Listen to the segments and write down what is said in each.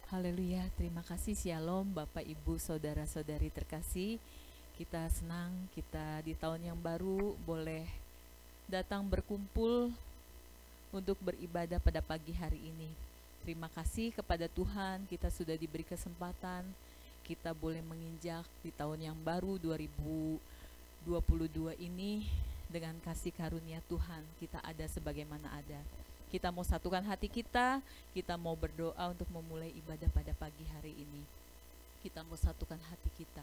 Haleluya, terima kasih Shalom Bapak Ibu Saudara-saudari terkasih. Kita senang kita di tahun yang baru boleh datang berkumpul untuk beribadah pada pagi hari ini. Terima kasih kepada Tuhan, kita sudah diberi kesempatan, kita boleh menginjak di tahun yang baru 2022 ini dengan kasih karunia Tuhan, kita ada sebagaimana ada. Kita mau satukan hati kita mau berdoa untuk memulai ibadah pada pagi hari ini. Kita mau satukan hati kita.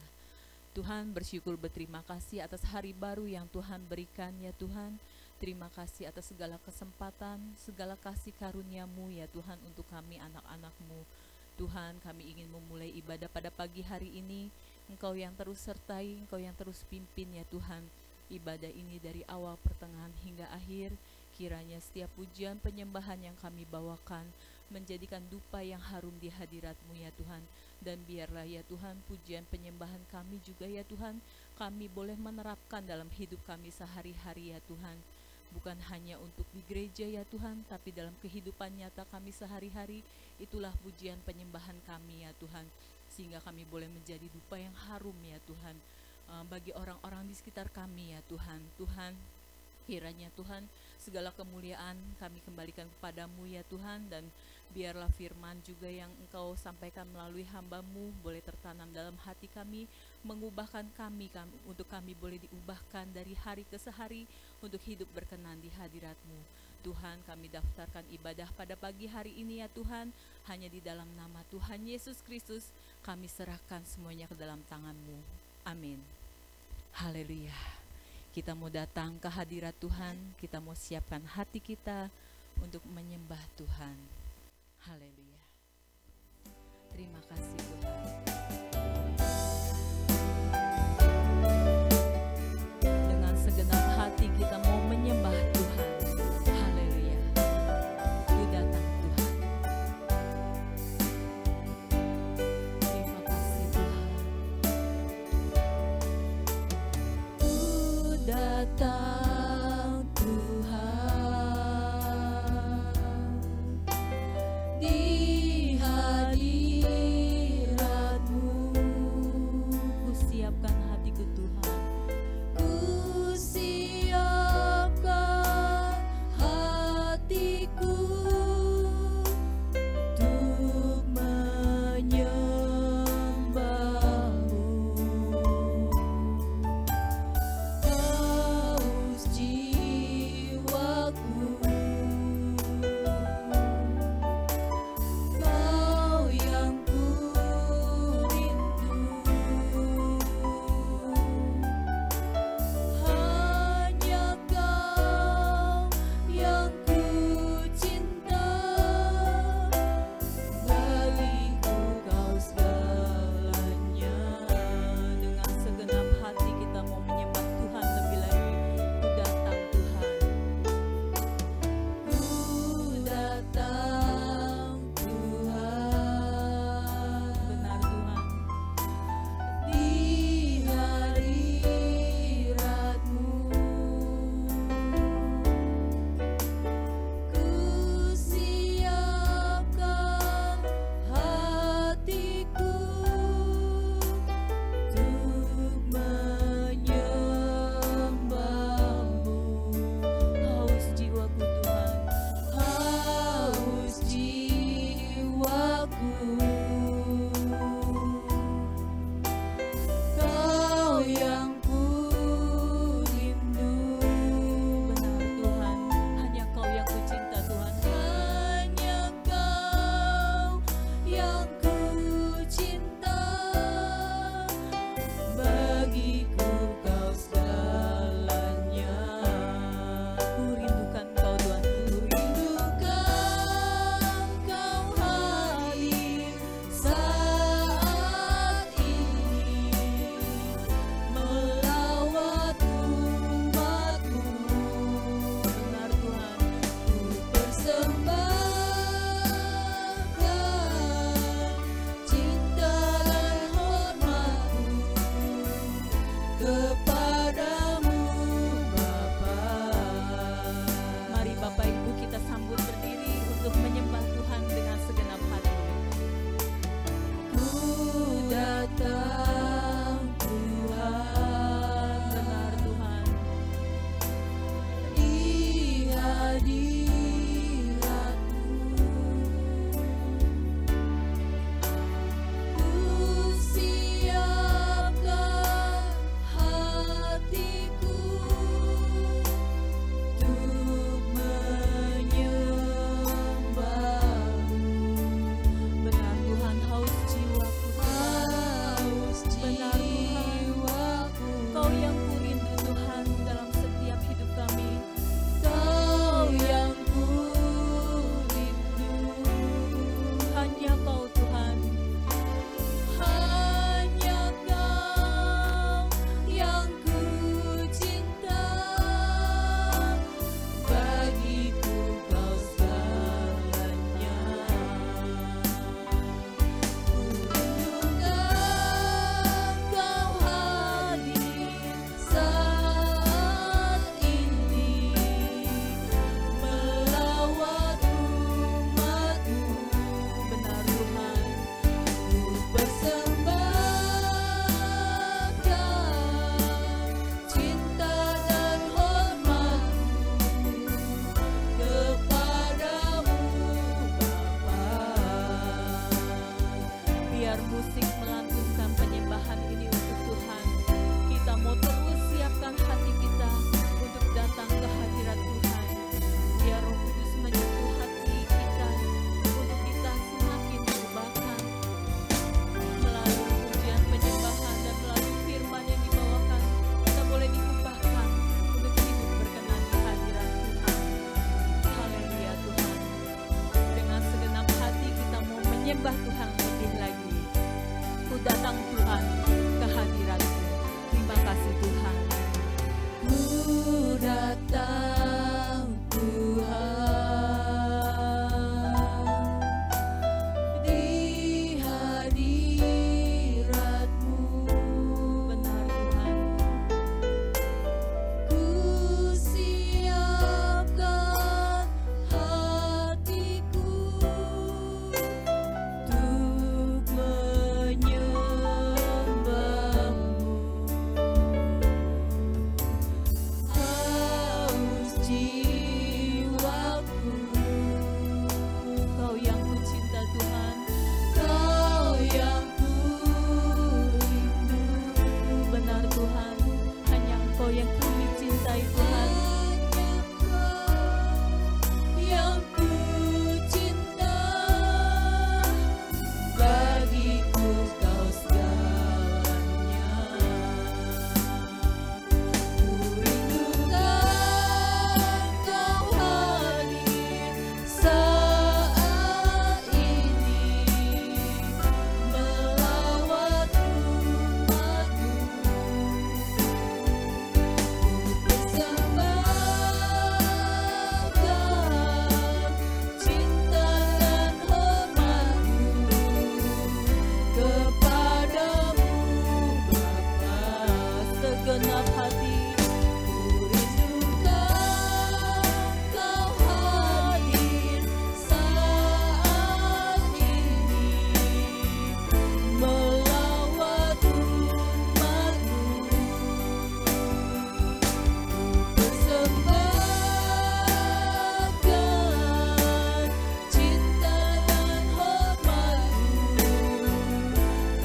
Tuhan, bersyukur berterima kasih atas hari baru yang Tuhan berikan ya Tuhan. Terima kasih atas segala kesempatan, segala kasih karunia-Mu ya Tuhan untuk kami anak-anak-Mu. Tuhan, kami ingin memulai ibadah pada pagi hari ini. Engkau yang terus sertai, Engkau yang terus pimpin ya Tuhan. Ibadah ini dari awal, pertengahan hingga akhir. Kiranya setiap pujian penyembahan yang kami bawakan menjadikan dupa yang harum di hadirat-Mu ya Tuhan. Dan biarlah ya Tuhan pujian penyembahan kami juga ya Tuhan, kami boleh menerapkan dalam hidup kami sehari-hari ya Tuhan. Bukan hanya untuk di gereja ya Tuhan, tapi dalam kehidupan nyata kami sehari-hari. Itulah pujian penyembahan kami ya Tuhan, sehingga kami boleh menjadi dupa yang harum ya Tuhan, bagi orang-orang di sekitar kami ya Tuhan. Tuhan, kiranya Tuhan segala kemuliaan kami kembalikan kepadamu ya Tuhan, dan biarlah firman juga yang Engkau sampaikan melalui hamba-Mu boleh tertanam dalam hati kami, mengubahkan kami untuk kami boleh diubahkan dari hari ke hari untuk hidup berkenan di hadirat-Mu. Tuhan, kami daftarkan ibadah pada pagi hari ini ya Tuhan, hanya di dalam nama Tuhan Yesus Kristus kami serahkan semuanya ke dalam tangan-Mu. Amin. Haleluya. Kita mau datang ke hadirat Tuhan, kita mau siapkan hati kita untuk menyembah Tuhan. Haleluya. Terima kasih Tuhan. Dengan segenap hati kita mau menyembah Tuhan. Haleluya. Ku datang Tuhan. Terima kasih Tuhan. Ku datang Tuhan di hadirat biar musik melantunkan penyembahan ini untuk Tuhan. Kita mau terus siapkan hati kita untuk datang ke hadirat Tuhan. Biar Roh Kudus menyentuh hati kita untuk kita semakin diubahkan melalui pujian penyembahan dan melalui firman yang dibawakan. Kita boleh diubahkan untuk hidup berkenan di hadirat Tuhan. Haleluya Tuhan. Dengan segenap hati kita mau menyembah Tuhan lebih lagi. Ku datang Tuhan ke hadirat-Mu. Terima kasih Tuhan. Ku datang Tuhan di hadirat-Mu. Benar Tuhan. Ku siapkan hatiku untuk menyembah-Mu. Haus jiwaku, Kau yang ku cinta Tuhan, Kau yang ku rindu. Benar Tuhan, hanya Engkau yang kami cintai Tuhan. Yang ku cinta, bagiku Kau segalanya. Ku rindukan Kau hadir saat ini, melawat umat-Mu. Ku persembahkan cinta dan hormat-Mu kepadamu Bapa. Segenap hati ku rindukan Kau hadir saat ini, melawat umat-Mu. Persembahkan cinta dan hormat-Mu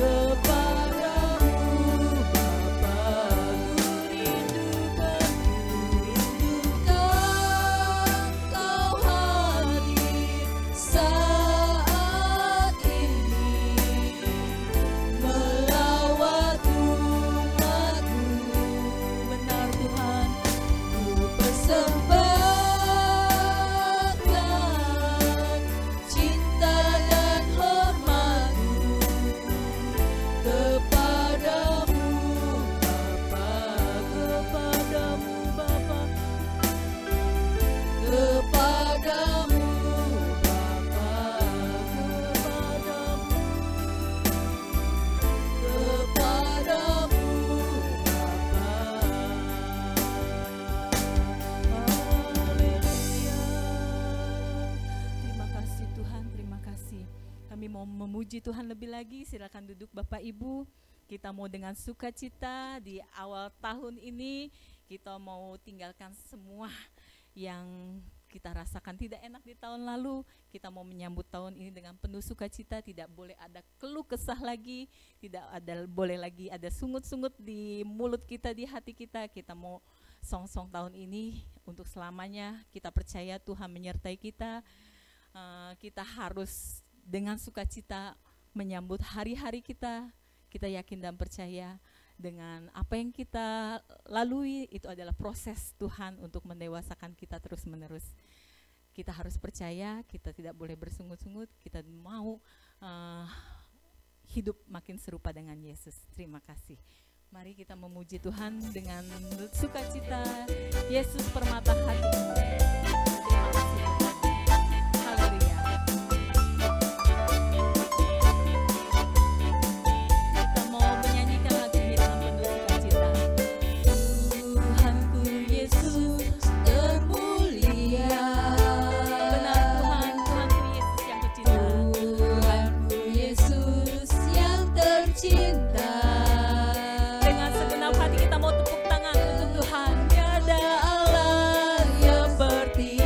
kepadamu Bapa. Ku rindukan Kau hadir saat ini, melawat umat-Mu. Benar Tuhan. Ku persembahkan cinta dan hormat-Mu kepadamu Bapa, kepadamu Bapa, kepadamu Bapa, kepadamu Bapa. Haleluya. Terima kasih Tuhan, terima kasih. Kami mau memuji Tuhan lebih lagi. Silakan duduk Bapak Ibu. Kita mau dengan sukacita di awal tahun ini, kita mau tinggalkan semua yang kita rasakan tidak enak di tahun lalu. Kita mau menyambut tahun ini dengan penuh sukacita. Tidak boleh ada keluh kesah lagi, tidak ada boleh lagi ada sungut-sungut di mulut kita, di hati kita. Kita mau song-song tahun ini untuk selamanya. Kita percaya Tuhan menyertai kita. Kita harus dengan sukacita menyambut hari-hari kita. Kita yakin dan percaya dengan apa yang kita lalui itu adalah proses Tuhan untuk mendewasakan kita terus-menerus. Kita harus percaya, kita tidak boleh bersungut-sungut, kita mau hidup makin serupa dengan Yesus. Terima kasih. Mari kita memuji Tuhan dengan sukacita. Yesus permata hati. Terima kasih Tuhan. Haleluya. Kita mau menyanyikan lagu ini dengan penuh sukacita. Tuhanku Yesus termulia. Benar Tuhan, Tuhanku Yesus yang tercinta. Tuhanku Yesus yang tercinta. Dengan segenap hati kita mau tepuk tangan untuk Tuhan. Tiada Allah yang seperti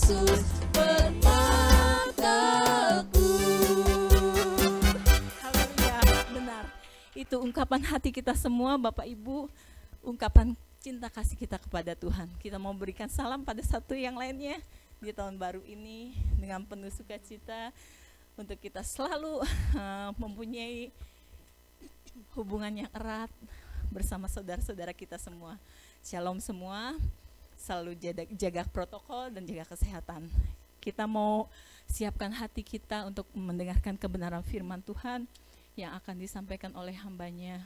Yesus permataku. Haleluya, benar. Itu ungkapan hati kita semua Bapak Ibu, ungkapan cinta kasih kita kepada Tuhan. Kita mau berikan salam pada satu yang lainnya di tahun baru ini dengan penuh sukacita untuk kita selalu mempunyai hubungan yang erat bersama saudara-saudara kita semua. Shalom semua, selalu jaga protokol dan jaga kesehatan. Kita mau siapkan hati kita untuk mendengarkan kebenaran firman Tuhan yang akan disampaikan oleh hambanya.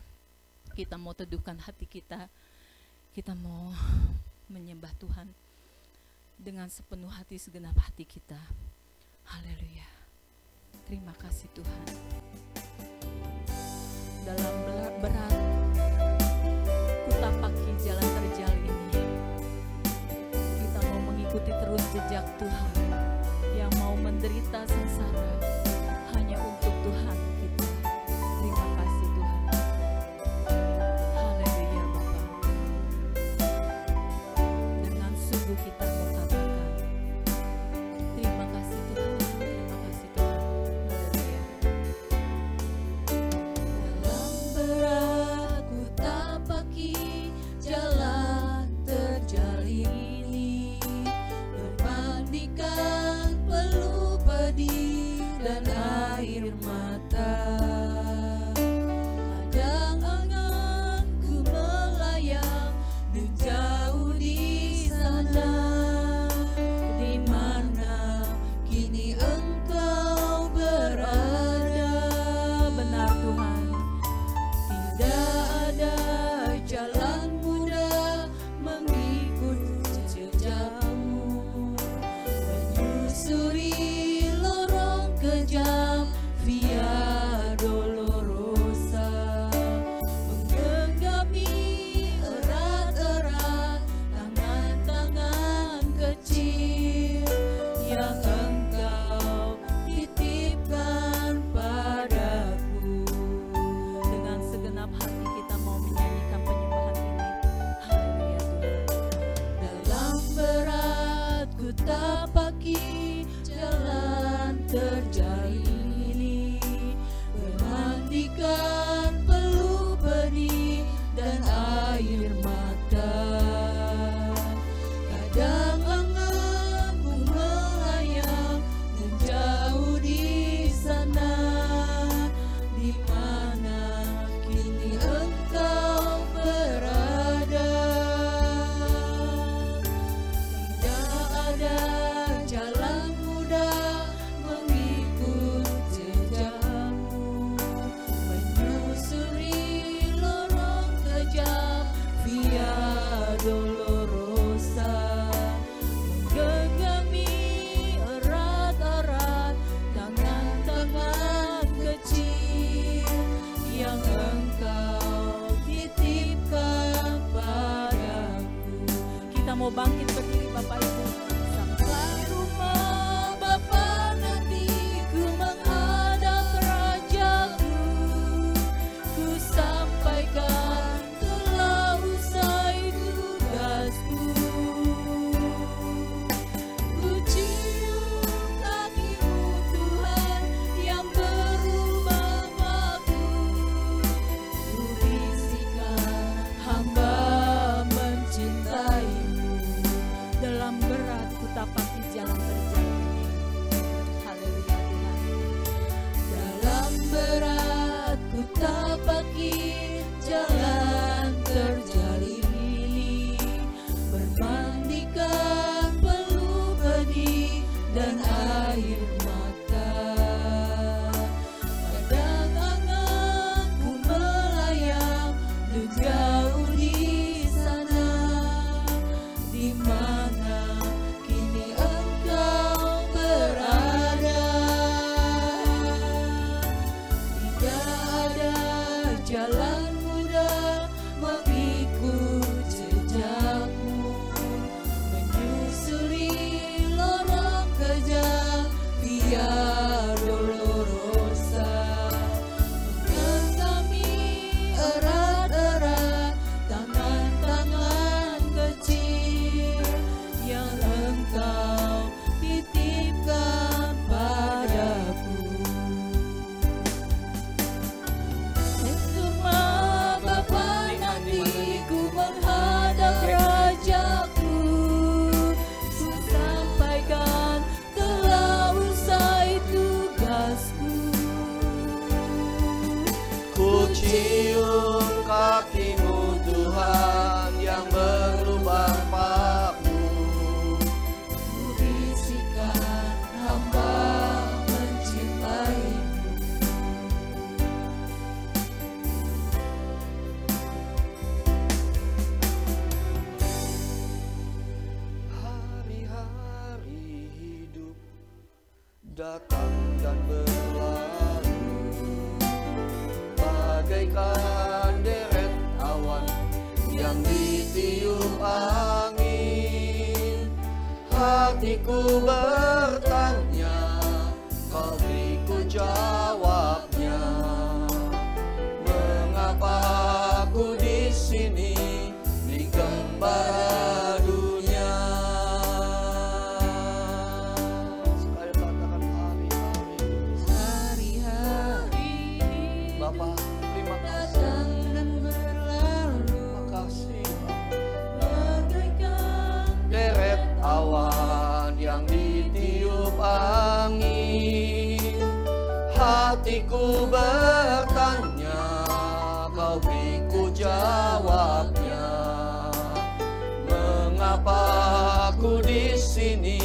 Kita mau teduhkan hati kita. Kita mau menyembah Tuhan dengan sepenuh hati, segenap hati kita. Haleluya. Terima kasih Tuhan. Dalam berat kutapaki jalan terjal ini, kita mau mengikuti terus jejak Tuhan yang mau menderita sengsara hanya untuk Tuhan kita. Terima kasih Tuhan. Haleluya Bapa. Dengan sungguh kita mau katakan terima kasih Tuhan, terima kasih Tuhan. Haleluya. Dalam berat kutapaki jalan terjal ini, berbandingkan peluh pedih dan air mata. Kadang anganku melayang dan jauh di sana, di mana kini Engkau berada. Benar Tuhan, tidak ada jalan mudah mengikut jejak-Mu, menyusuri lorong kejam via dolorosa, menggenggami erat-erat tangan-tangan kecil yang Engkau titipkan padaku. Dengan segenap hati kita mau menyanyikan penyembahan ini. Haleluya Tuhan. Dalam berat kutapaki jalan terjal ini, memandikan peluh pedih dan air mata. Kadang anganku melayang dan jauh di sana, di mana kini Engkau berada. Tidak ada jalan mudah mengikut jejak-Mu, menyusuri lorong kejam via dolorosa, menggenggami erat-erat tangan-tangan kecil yang Engkau titipkan padaku. Kita mau bangkit berdiri Bapak Ibu. Sampai rumah Bapa nanti ku menghadap Rajaku, ku sampaikan telah usai tugasku. Ku cium kaki-Mu Tuhan yang berubah waktu, ku bisikan hamba mencintai-Mu. Dalam berat kutapaki jalan terjal ini. Haleluya Tuhan. Dalam berat kutapaki jalan terjal ini, berbandingkan peluh pedih dan air mata. Kadang anganku melayang dan jauh di sana, di mana kini Engkau berada. Tidak ada jalan mudah mengikut jejak-Mu, menyusuri lorong kejam cium kaki-Mu Tuhan yang berlubang paku. Bisikan hamba mencintai-Mu. Hari-hari hidup datang dan berlalu, bagaikan deret awan yang ditiup angin. Hatiku bertanya, Kau beriku jawabnya. Mengapa aku di sini digembala dunia? Sekali katakan hari-hari. Hari-hari Bapa, terima kasih. datang dan berlalu, Terima kasih. bagaikan Deret awan yang ditiup angin. Hatiku bertanya, Kau beriku jawabnya. Mengapa aku di sini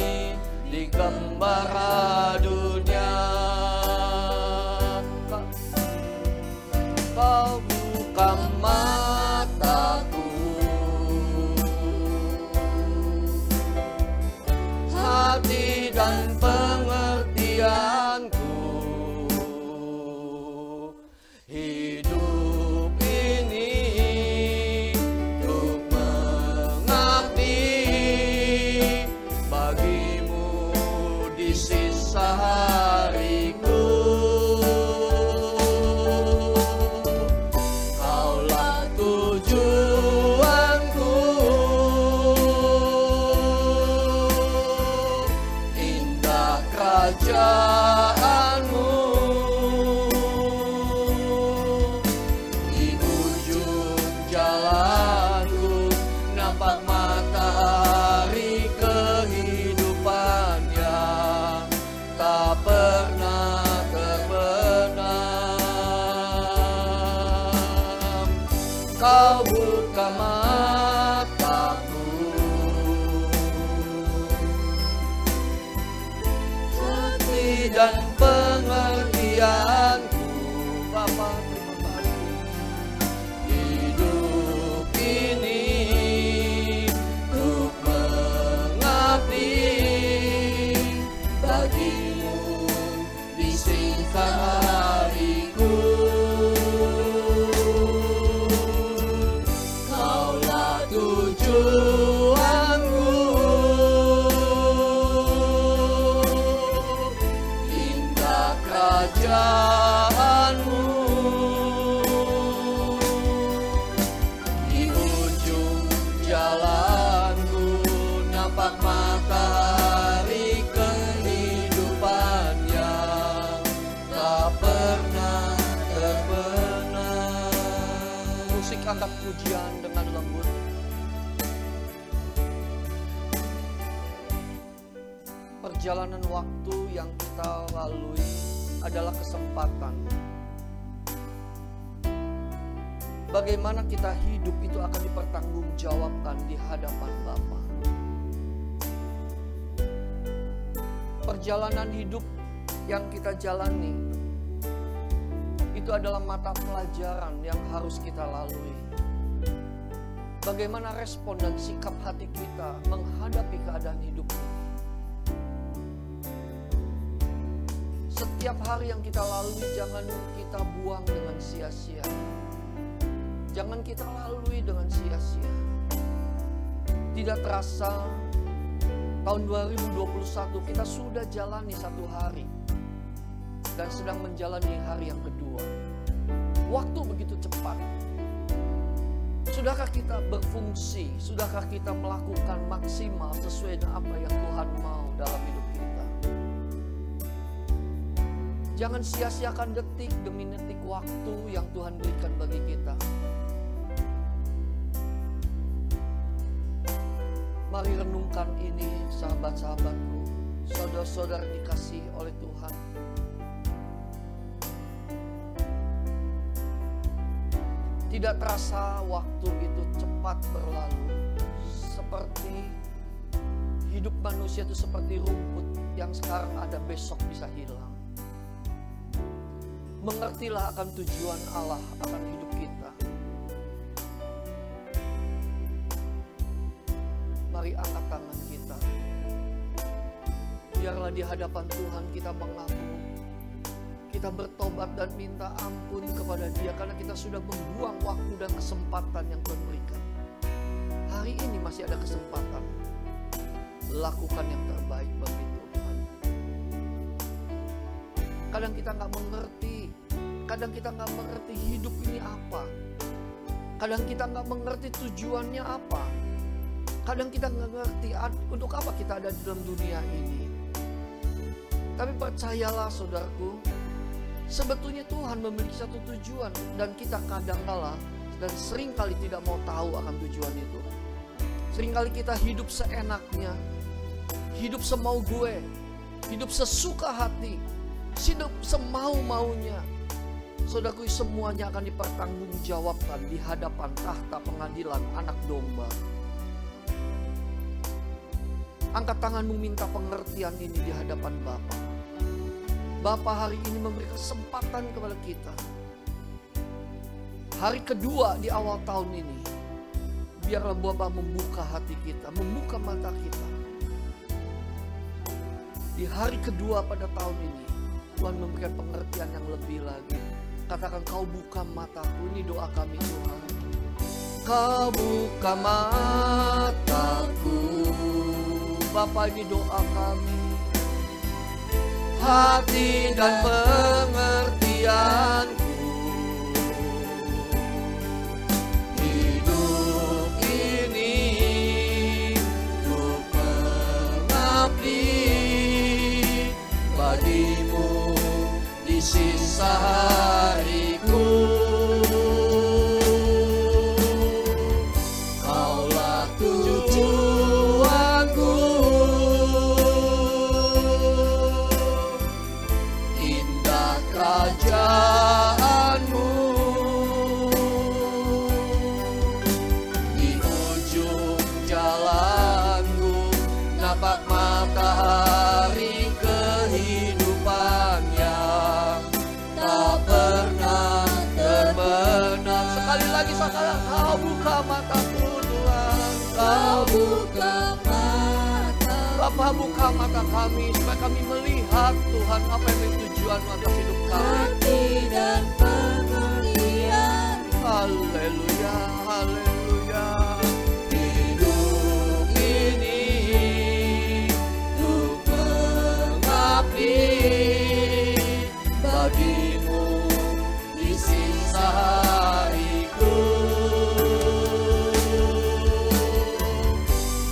digembala dunia? Kau buka mataku, hati dan pengertianku. Hidup ini untuk mengabdi bagi-Mu di sisa hariku. Kaulah tujuanku, indah kerajaan-Mu. Di ujung jalanku nampak matahari kehidupan yang tak pernah terbenam. Kau buka mataku, hati dan pengertianku. Bapa, terima kasih. Hidup ini untuk mengabdi bagi-Mu di sisa hariku. Kaulah tujuanku, indah kerajaan-Mu. Di ujung jalanku nampak matahari kehidupan yang tak pernah terbenam. Musik angkat pujian dengan lembut. Perjalanan waktu yang kita lalui adalah kesempatan. Bagaimana kita hidup itu akan dipertanggungjawabkan di hadapan Bapa. Perjalanan hidup yang kita jalani itu adalah mata pelajaran yang harus kita lalui. Bagaimana respon dan sikap hati kita menghadapi keadaan hidup ini. Setiap hari yang kita lalui jangan kita buang dengan sia-sia. Jangan kita lalui dengan sia-sia. Tidak terasa tahun 2021 kita sudah jalani satu hari dan sedang menjalani hari yang kedua. Waktu begitu cepat. Sudahkah kita berfungsi? Sudahkah kita melakukan maksimal sesuai dengan apa yang Tuhan mau dalam hidup kita? Jangan sia-siakan detik demi detik waktu yang Tuhan berikan bagi kita. Mari renungkan ini sahabat-sahabatku, saudara-saudara dikasihi oleh Tuhan. Tidak terasa waktu itu cepat berlalu. Seperti hidup manusia itu seperti rumput yang sekarang ada, besok bisa hilang. Mengertilah akan tujuan Allah akan hidup kita. Mari angkat tangan kita. Biarlah di hadapan Tuhan kita mengaku. Kita bertobat dan minta ampun kepada Dia karena kita sudah membuang waktu dan kesempatan yang Tuhan berikan. Hari ini masih ada kesempatan. Lakukan yang terbaik bagi Tuhan. Kadang kita nggak mengerti. Kadang kita nggak mengerti hidup ini apa. Kadang kita nggak mengerti tujuannya apa. Kadang kita nggak ngerti untuk apa kita ada di dalam dunia ini. Tapi percayalah saudaraku, sebetulnya Tuhan memiliki satu tujuan dan kita kadangkala dan seringkali tidak mau tahu akan tujuan itu. Seringkali kita hidup seenaknya, hidup semau gue, hidup sesuka hati, hidup semau-maunya. Saudaraku, semuanya akan dipertanggungjawabkan di hadapan tahta pengadilan Anak Domba. Angkat tanganmu, minta pengertian ini di hadapan Bapa. Bapa hari ini memberi kesempatan kepada kita. Hari kedua di awal tahun ini, biarlah Bapa membuka hati kita, membuka mata kita. Di hari kedua pada tahun ini, Tuhan memberikan pengertian yang lebih lagi. Katakan, Kau buka mataku, ini doa kami Tuhan. Kau buka mataku, Bapa, ini doa kami. Hati dan pengertianku, hidup ini untuk mengabdi bagimu di sisa hariku. Kaulah tujuanku, indah kerajaanmu. Di ujung jalanku nampak matahari kehidupan yang tak pernah terbenam. Sekali lagi saudara, Kau buka mataku Tuhan. Kau buka mata. Bapa, buka mata kami supaya kami melihat Tuhan apa yang menjadi tujuan atas hidup kami. Hati dan pengertian. Haleluya, haleluya. Hidup ini untuk mengabdi bagimu di sisa hariku.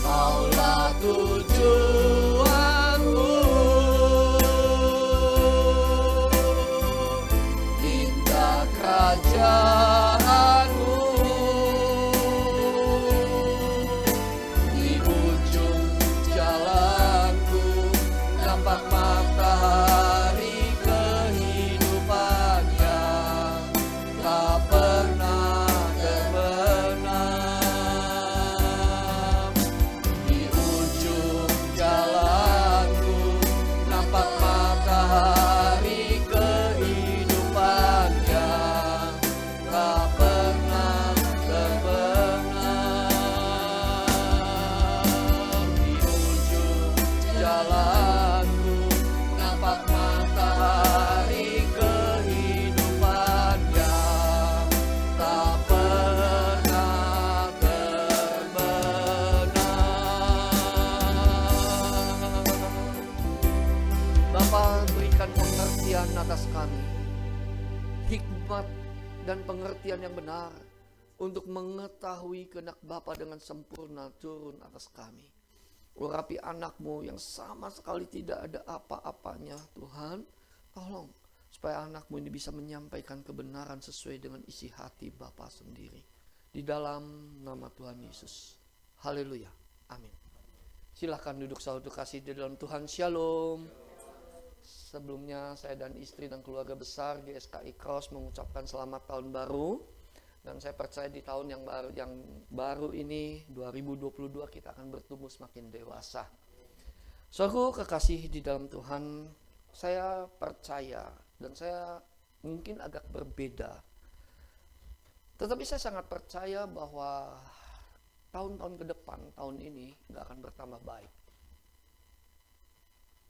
Kaulah tujuanku, indah kerajaanmu. Di ujung jalanku nampak matahari kehidupan yang tak pernah terbenam. Di ujung jalanku nampak matahari kehidupan yang tak pernah terbenam. Di ujung jalanku nampak matahari kehidupan yang tak pernah terbenam. Bapa, berikan pengertian atas kami, hikmat dan pengertian yang benar untuk mengetahui kehendak Bapa dengan sempurna turun atas kami. Urapi anak-Mu yang sama sekali tidak ada apa-apanya, Tuhan. Tolong supaya anak-Mu ini bisa menyampaikan kebenaran sesuai dengan isi hati Bapa sendiri. Di dalam nama Tuhan Yesus. Haleluya. Amin. Silahkan duduk saudara kasih di dalam Tuhan. Shalom. Sebelumnya saya dan istri dan keluarga besar GSKI Cross mengucapkan selamat tahun baru Dan saya percaya di tahun yang baru ini 2022 kita akan bertumbuh semakin dewasa. Saudaraku kekasih di dalam Tuhan, saya percaya dan saya mungkin agak berbeda. Tetapi saya sangat percaya bahwa tahun-tahun ke depan, tahun ini nggak akan bertambah baik.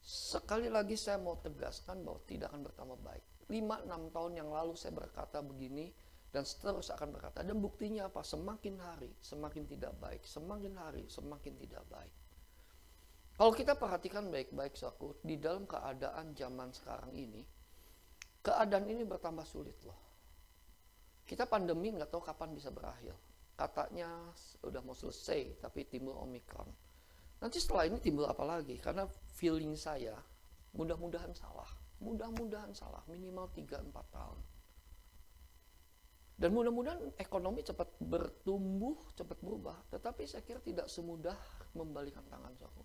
Sekali lagi saya mau tegaskan bahwa tidak akan bertambah baik. 5-6 tahun yang lalu saya berkata begini, dan seterus akan berkata, dan buktinya apa? Semakin hari semakin tidak baik, semakin hari semakin tidak baik. Kalau kita perhatikan baik-baik saudaraku, di dalam keadaan zaman sekarang ini, keadaan ini bertambah sulit loh. Kita pandemi nggak tahu kapan bisa berakhir. Katanya udah mau selesai, tapi timbul Omikron. Nanti setelah ini timbul apa lagi? Karena feeling saya, mudah-mudahan salah. Mudah-mudahan salah, minimal 3-4 tahun. Dan mudah-mudahan ekonomi cepat bertumbuh, cepat berubah. Tetapi saya kira tidak semudah membalikan tangan saudaraku.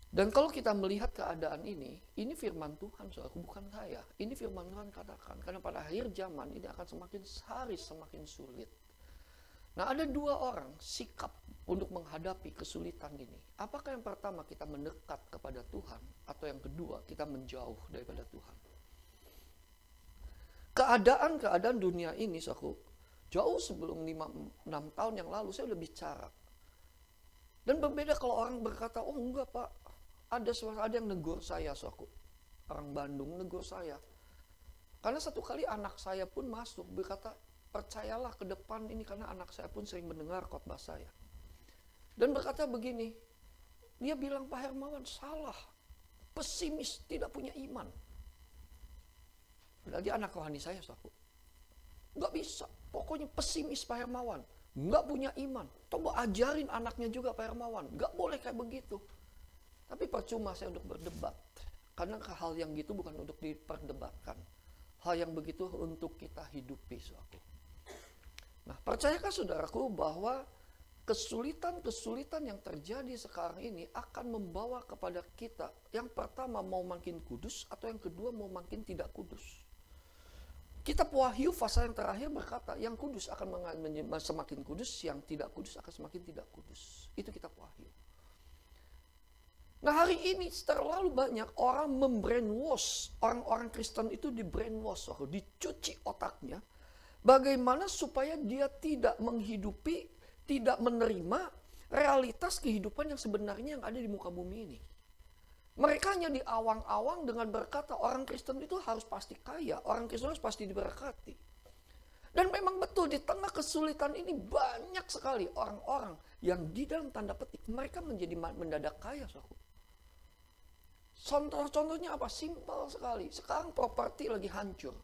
Dan kalau kita melihat keadaan ini firman Tuhan saudaraku, bukan saya. Ini firman Tuhan katakan, karena pada akhir zaman ini akan semakin hari semakin sulit. Nah, ada 2 orang sikap untuk menghadapi kesulitan ini. Apakah yang pertama kita mendekat kepada Tuhan, atau yang kedua kita menjauh daripada Tuhan? Keadaan dunia ini, saudaraku, jauh sebelum 5-6 tahun yang lalu saya udah bicara. Dan berbeda kalau orang berkata, oh enggak Pak, ada yang negur saya, saudaraku. Orang Bandung negur saya. Karena satu kali anak saya pun masuk berkata, percayalah ke depan ini, karena anak saya pun sering mendengar khotbah saya. Dan berkata begini, dia bilang, Pak Hermawan salah, pesimis, tidak punya iman. Lagi anak rohani saya, saudaraku. Nggak bisa, pokoknya pesimis Pak Hermawan. Nggak punya iman. Coba ajarin anaknya juga Pak Hermawan. Nggak boleh kayak begitu. Tapi percuma saya untuk berdebat. Karena hal yang gitu bukan untuk diperdebatkan. Hal yang begitu untuk kita hidupi, saudaraku. Nah, percayakah saudaraku bahwa kesulitan-kesulitan yang terjadi sekarang ini akan membawa kepada kita, yang pertama mau makin kudus, atau yang kedua mau makin tidak kudus. Kitab Wahyu pasal yang terakhir berkata, yang kudus akan semakin kudus, yang tidak kudus akan semakin tidak kudus. Itu kitab Wahyu. Nah, hari ini terlalu banyak orang membrainwash, orang-orang Kristen itu di brainwash, dicuci otaknya, bagaimana supaya dia tidak menghidupi, tidak menerima realitas kehidupan yang sebenarnya yang ada di muka bumi ini. Mereka hanya diawang-awang dengan berkata orang Kristen itu harus pasti kaya, orang Kristen harus pasti diberkati. Dan memang betul di tengah kesulitan ini banyak sekali orang-orang yang di dalam tanda petik mereka menjadi mendadak kaya, saudaraku. Contohnya apa? Simpel sekali. Sekarang properti lagi hancur.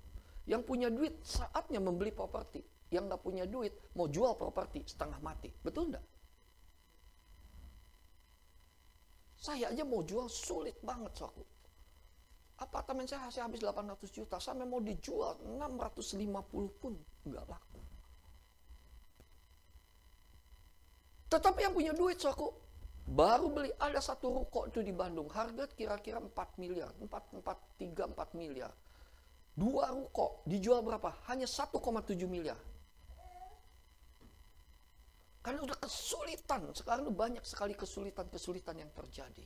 Yang punya duit saatnya membeli properti. Yang nggak punya duit mau jual properti setengah mati. Betul nggak? Saya aja mau jual sulit banget, saudaraku. Apartemen saya habis 800 juta. Sampai mau dijual 650 pun nggak laku. Tetapi yang punya duit, saudaraku, baru beli ada satu ruko itu di Bandung. Harga kira-kira 4 miliar. 4 miliar. 2 ruko dijual berapa? Hanya 1,7 miliar. Karena udah kesulitan. Sekarang banyak sekali kesulitan-kesulitan yang terjadi.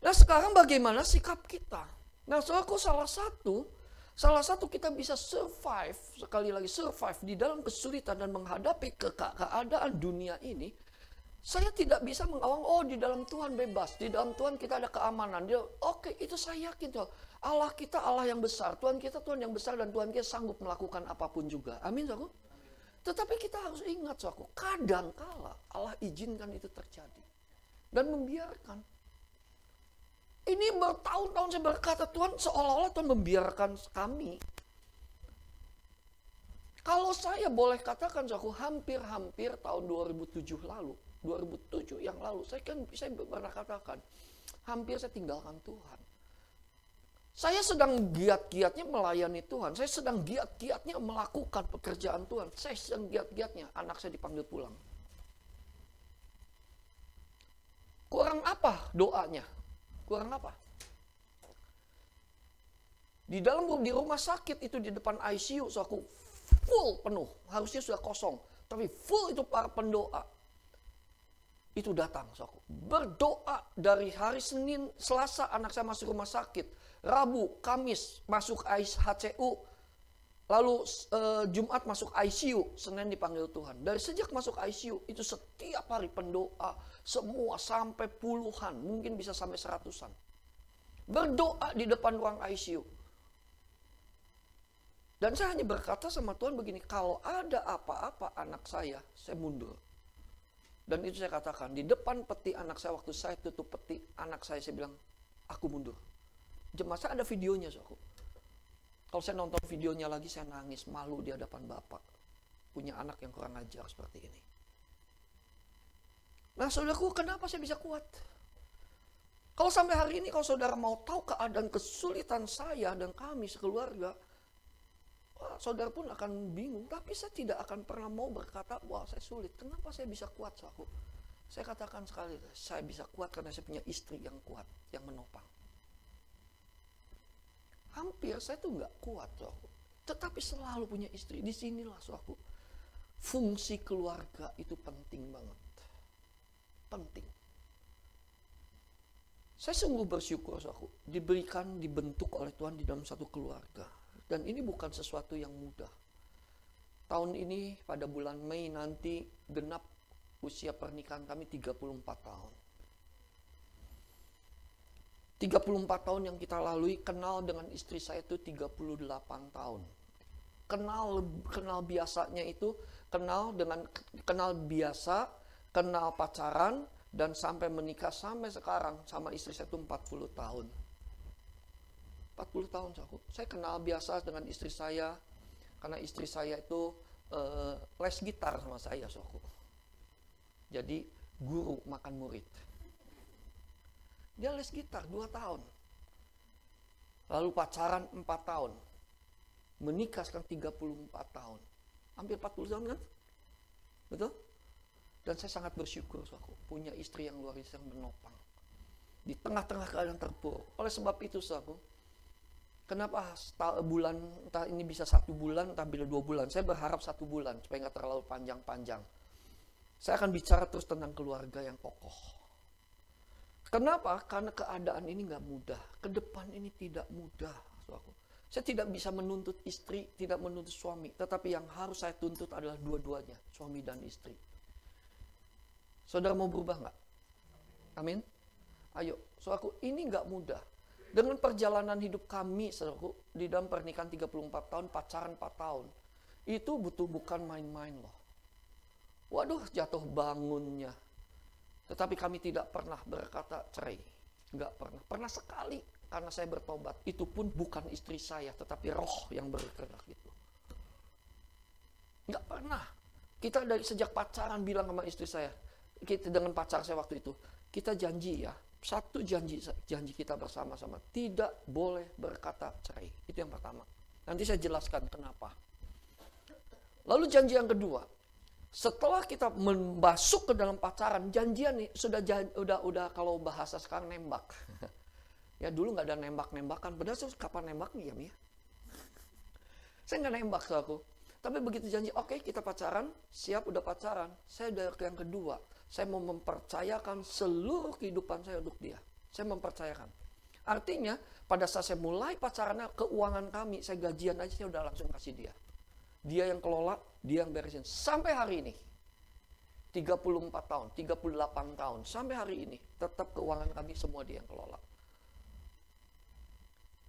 Nah, sekarang bagaimana sikap kita? Nah, saudaraku, salah satu kita bisa survive, sekali lagi survive di dalam kesulitan dan menghadapi keadaan dunia ini. Saya tidak bisa mengawang, oh di dalam Tuhan bebas, di dalam Tuhan kita ada keamanan. Oke, itu saya yakin. Allah kita Allah yang besar, Tuhan kita Tuhan yang besar, dan Tuhan kita sanggup melakukan apapun juga. Amin, saudaraku. Tetapi kita harus ingat, saudaraku, kadangkala Allah izinkan itu terjadi dan membiarkan. Ini bertahun-tahun saya berkata, Tuhan seolah-olah Tuhan membiarkan kami. Kalau saya boleh katakan, saudaraku, hampir tahun 2007 yang lalu, saya pernah katakan, hampir saya tinggalkan Tuhan. Saya sedang giat-giatnya melayani Tuhan. Saya sedang giat-giatnya melakukan pekerjaan Tuhan. Saya sedang giat-giatnya anak saya dipanggil pulang. Kurang apa doanya? Kurang apa? Di rumah sakit itu di depan ICU, so aku full penuh, harusnya sudah kosong, tapi full itu para pendoa. Itu datang, saudaraku. Berdoa dari hari Senin, Selasa anak saya masuk rumah sakit. Rabu, Kamis masuk HCU. Lalu Jumat masuk ICU, Senin dipanggil Tuhan. Dari sejak masuk ICU, itu setiap hari pendoa. Semua sampai puluhan, mungkin bisa sampai 100-an. Berdoa di depan ruang ICU. Dan saya hanya berkata sama Tuhan begini, kalau ada apa-apa anak saya mundur. Dan itu saya katakan, di depan peti anak saya, waktu saya tutup peti anak saya bilang, aku mundur. Jemaat ada videonya, saudaraku. Kalau saya nonton videonya lagi, saya nangis, malu di hadapan Bapak. Punya anak yang kurang ajar seperti ini. Nah, saudaraku, kenapa saya bisa kuat? Kalau sampai hari ini, kalau saudara mau tahu keadaan kesulitan saya dan kami sekeluarga, saudara pun akan bingung, tapi saya tidak akan pernah mau berkata, wah saya sulit. Kenapa saya bisa kuat, saudaraku? Saya katakan sekali, saya bisa kuat karena saya punya istri yang kuat, yang menopang. Hampir saya tuh nggak kuat, saudaraku. Tetapi selalu punya istri. Disinilah, saudaraku, fungsi keluarga itu penting banget. Penting. Saya sungguh bersyukur, saudaraku, dibentuk oleh Tuhan di dalam satu keluarga. Dan ini bukan sesuatu yang mudah. Tahun ini pada bulan Mei nanti genap usia pernikahan kami 34 tahun. 34 tahun yang kita lalui, kenal dengan istri saya itu 38 tahun. Kenal biasanya itu, kenal biasa, kenal pacaran, dan sampai menikah sampai sekarang sama istri saya itu 40 tahun. 40 tahun saya kenal biasa dengan istri saya karena istri saya itu les gitar sama saya, saudaraku. Jadi guru makan murid. Dia les gitar 2 tahun. Lalu pacaran 4 tahun. Menikah sekarang 34 tahun. Hampir 40 tahun kan? Betul? Dan saya sangat bersyukur, saudaraku, punya istri yang luar biasa yang menopang. Di tengah-tengah keadaan terpuruk. Oleh sebab itu, saudaraku, kenapa entah ini bisa 1 bulan, entah bila 2 bulan. Saya berharap 1 bulan, supaya nggak terlalu panjang-panjang. Saya akan bicara terus tentang keluarga yang kokoh. Kenapa? Karena keadaan ini nggak mudah. Ke depan ini tidak mudah, saudaraku. Saya tidak bisa menuntut istri, tidak menuntut suami. Tetapi yang harus saya tuntut adalah dua-duanya, suami dan istri. Saudara mau berubah nggak? Amin. Ayo, saudaraku, ini nggak mudah. Dengan perjalanan hidup kami, saudaraku, di dalam pernikahan 34 tahun, pacaran 4 tahun, itu bukan main-main loh. Waduh, jatuh bangunnya. Tetapi kami tidak pernah berkata cerai. Nggak pernah. Pernah sekali, karena saya bertobat. Itu pun bukan istri saya, tetapi roh yang bergerak itu. Nggak pernah. Kita dari sejak pacaran bilang sama istri saya, kita dengan pacar saya waktu itu, kita janji ya, satu janji kita bersama-sama, tidak boleh berkata cerai. Itu yang pertama. Nanti saya jelaskan kenapa. Lalu janji yang kedua, setelah kita masuk ke dalam pacaran, janjian nih udah kalau bahasa sekarang nembak. Ya dulu nggak ada nembak-nembakan. Benar sih, kapan nembak nih ya Mia? Saya nggak nembak, aku. Tapi begitu janji, oke, kita pacaran, siap udah pacaran. Saya udah yang kedua, saya mau mempercayakan seluruh kehidupan saya untuk dia. Saya mempercayakan. Artinya, pada saat saya mulai pacarannya, keuangan kami, saya gajian aja, saya udah langsung kasih dia. Dia yang kelola, dia yang beresin. Sampai hari ini, 34 tahun, 38 tahun, sampai hari ini, tetap keuangan kami semua dia yang kelola.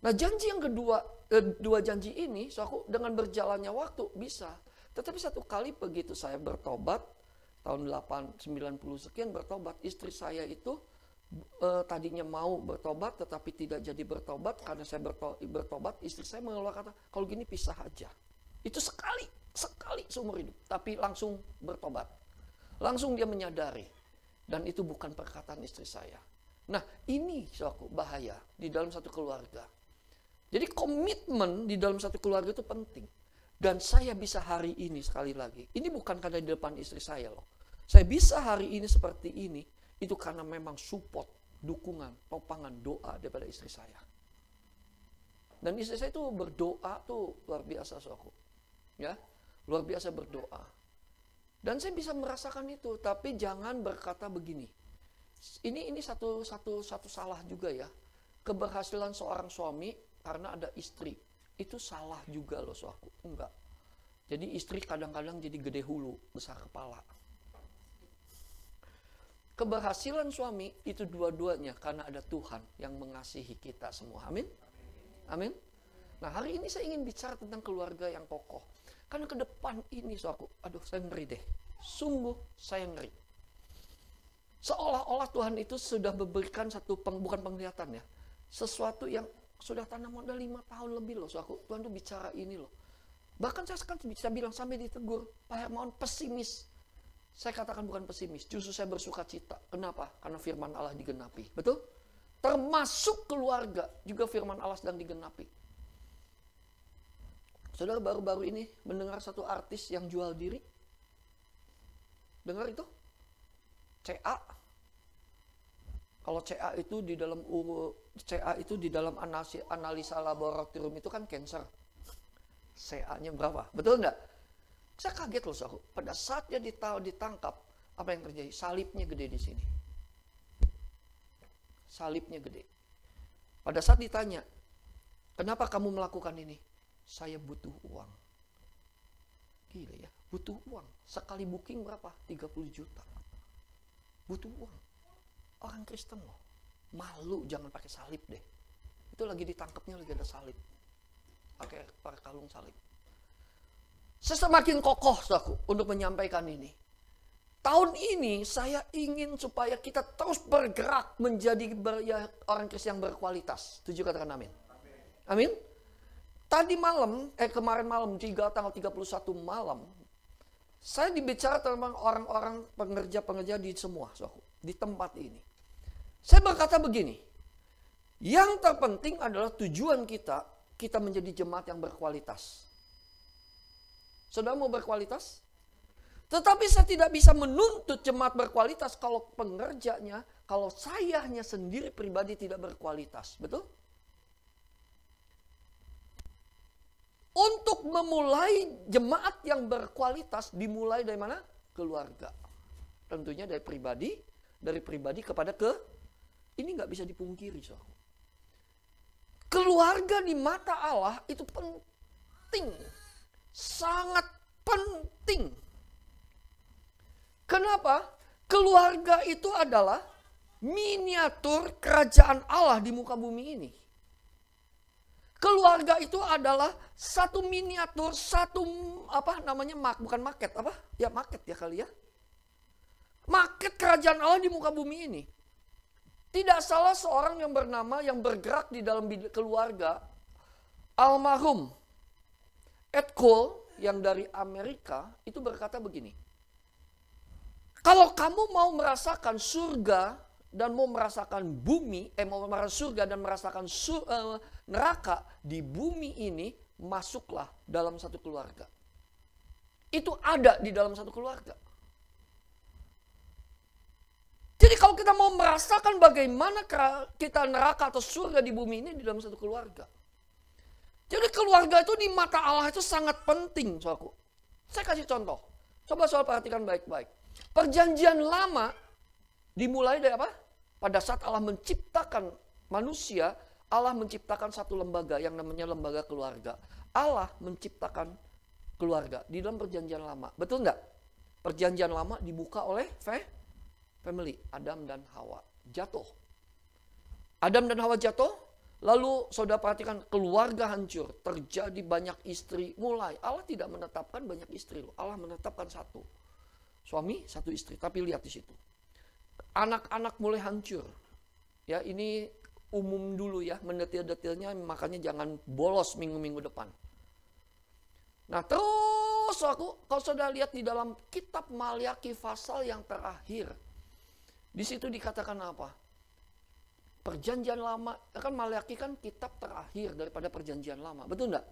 Nah, janji yang kedua, dua janji ini, so aku dengan berjalannya waktu bisa. Tetapi satu kali begitu saya bertobat, tahun 90 sekian bertobat, istri saya itu tadinya mau bertobat, tetapi tidak jadi bertobat. Karena saya bertobat, istri saya mengeluarkan kata, kalau gini pisah aja. Itu sekali seumur hidup, tapi langsung bertobat. Langsung dia menyadari. Dan itu bukan perkataan istri saya. Nah, ini so aku bahaya di dalam satu keluarga. Jadi komitmen di dalam satu keluarga itu penting. Dan saya bisa hari ini sekali lagi. Ini bukan karena di depan istri saya loh. Saya bisa hari ini seperti ini. Itu karena memang support, dukungan, topangan, doa daripada istri saya. Dan istri saya itu berdoa tuh luar biasa, saudaraku. Ya, luar biasa berdoa. Dan saya bisa merasakan itu, tapi jangan berkata begini. Ini satu salah juga ya. Keberhasilan seorang suami karena ada istri, itu salah juga loh suaku. Enggak. Jadi istri kadang-kadang jadi gede hulu, besar kepala. Keberhasilan suami itu dua-duanya karena ada Tuhan yang mengasihi kita semua. Amin. Amin. Nah, hari ini saya ingin bicara tentang keluarga yang kokoh. Karena ke depan ini suaku, aduh saya ngeri deh. Sungguh saya ngeri. Seolah-olah Tuhan itu sudah memberikan satu bukan penglihatan ya. Sesuatu yang sudah tanam modal 5 tahun lebih loh suaku. Tuhan tuh bicara ini loh. Bahkan saya sekarang bisa bilang sampai ditegur, Pak Hermawan pesimis. Saya katakan bukan pesimis, justru saya bersuka cita. Kenapa? Karena firman Allah digenapi. Betul? Termasuk keluarga, juga firman Allah sedang digenapi. Saudara baru-baru ini mendengar satu artis yang jual diri. Dengar itu? CA. Kalau CA itu di dalam analisa laboratorium itu kan cancer. CA-nya berapa? Betul enggak? Saya kaget loh saudara. Pada saat dia ditangkap, apa yang terjadi? Salibnya gede di sini. Salibnya gede. Pada saat ditanya, kenapa kamu melakukan ini? Saya butuh uang. Gila ya, butuh uang. Sekali booking berapa? 30 juta. Butuh uang. Orang Kristen loh. Malu jangan pakai salib deh. Itu lagi ditangkapnya lagi ada salib. Pakai kalung salib. Saya semakin kokoh saudaraku untuk menyampaikan ini. Tahun ini saya ingin supaya kita terus bergerak menjadi orang Kristen yang berkualitas. Setuju katakan amin. Amin. Tadi malam, kemarin malam, tanggal 31 malam, saya dibicara tentang orang-orang pengerja-pengerja di semua, saudaraku, di tempat ini. Saya berkata begini, yang terpenting adalah tujuan kita menjadi jemaat yang berkualitas. Saudara mau berkualitas? Tetapi saya tidak bisa menuntut jemaat berkualitas kalau pengerjanya, kalau sayanya sendiri pribadi tidak berkualitas. Betul? Untuk memulai jemaat yang berkualitas dimulai dari mana? Keluarga. Tentunya dari pribadi kepada ini nggak bisa dipungkiri. Saudara. Keluarga di mata Allah itu penting. Sangat penting. Kenapa? Keluarga itu adalah miniatur kerajaan Allah di muka bumi ini. Keluarga itu adalah satu miniatur, bukan market, market ya kali ya. Market kerajaan Allah di muka bumi ini. Tidak salah seorang yang bergerak di dalam keluarga, almarhum Ed Cole yang dari Amerika itu berkata begini. Kalau kamu mau merasakan surga dan mau merasakan bumi, mau merasakan surga dan merasakan neraka di bumi ini, masuklah dalam satu keluarga. Itu ada di dalam satu keluarga. Jadi kalau kita mau merasakan bagaimana kita neraka atau surga di bumi ini di dalam satu keluarga. Jadi keluarga itu di mata Allah itu sangat penting, saudaraku. Saya kasih contoh. Coba soal perhatikan baik-baik. Perjanjian lama dimulai dari apa? Pada saat Allah menciptakan manusia, Allah menciptakan satu lembaga yang namanya lembaga keluarga. Allah menciptakan keluarga di dalam perjanjian lama. Betul enggak? Perjanjian lama dibuka oleh family, Adam dan Hawa. Jatuh. Adam dan Hawa jatuh. Lalu saudara perhatikan keluarga hancur, terjadi banyak istri mulai. Allah tidak menetapkan banyak istri loh. Allah menetapkan satu. Suami, satu istri. Tapi lihat di situ. Anak-anak mulai hancur. Ya, ini umum dulu ya, mendetil-detilnya makanya jangan bolos minggu-minggu depan. Nah, terus kalau saudara lihat di dalam kitab Maliaki pasal yang terakhir. Di situ dikatakan apa? Perjanjian lama, kan Maliaki kan kitab terakhir daripada perjanjian lama, betul enggak?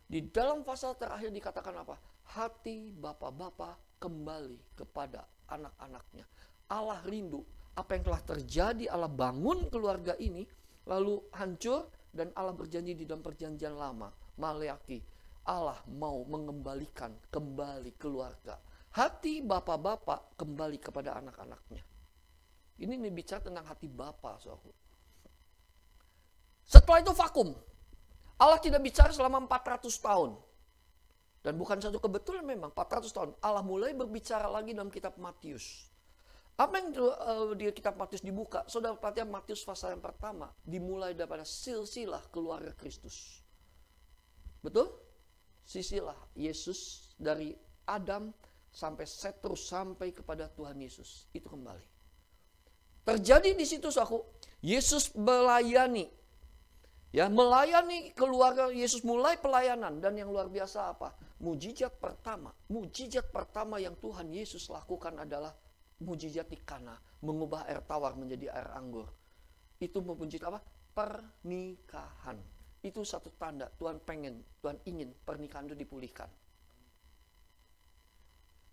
Di dalam pasal terakhir dikatakan apa? Hati bapak-bapak kembali kepada anak-anaknya. Allah rindu apa yang telah terjadi, Allah bangun keluarga ini, lalu hancur dan Allah berjanji di dalam perjanjian lama, Maliaki. Allah mau mengembalikan kembali keluarga. Hati bapak-bapak kembali kepada anak-anaknya. Ini bicara tentang hati bapa, saudaraku. Setelah itu vakum. Allah tidak bicara selama 400 tahun. Dan bukan satu kebetulan memang, 400 tahun. Allah mulai berbicara lagi dalam kitab Matius. Apa yang di kitab Matius dibuka? Saudara perhatikan Matius pasal yang pertama. Dimulai daripada silsilah keluarga Kristus. Betul? Silsilah Yesus dari Adam sampai seterus sampai kepada Tuhan Yesus. Itu kembali. Terjadi di situ, saudaraku, Yesus melayani. Ya, melayani keluarga Yesus, mulai pelayanan. Dan yang luar biasa apa? Mujizat pertama yang Tuhan Yesus lakukan adalah mujizat di Kana, mengubah air tawar menjadi air anggur. Itu mujizat apa? Pernikahan. Itu satu tanda Tuhan ingin pernikahan itu dipulihkan.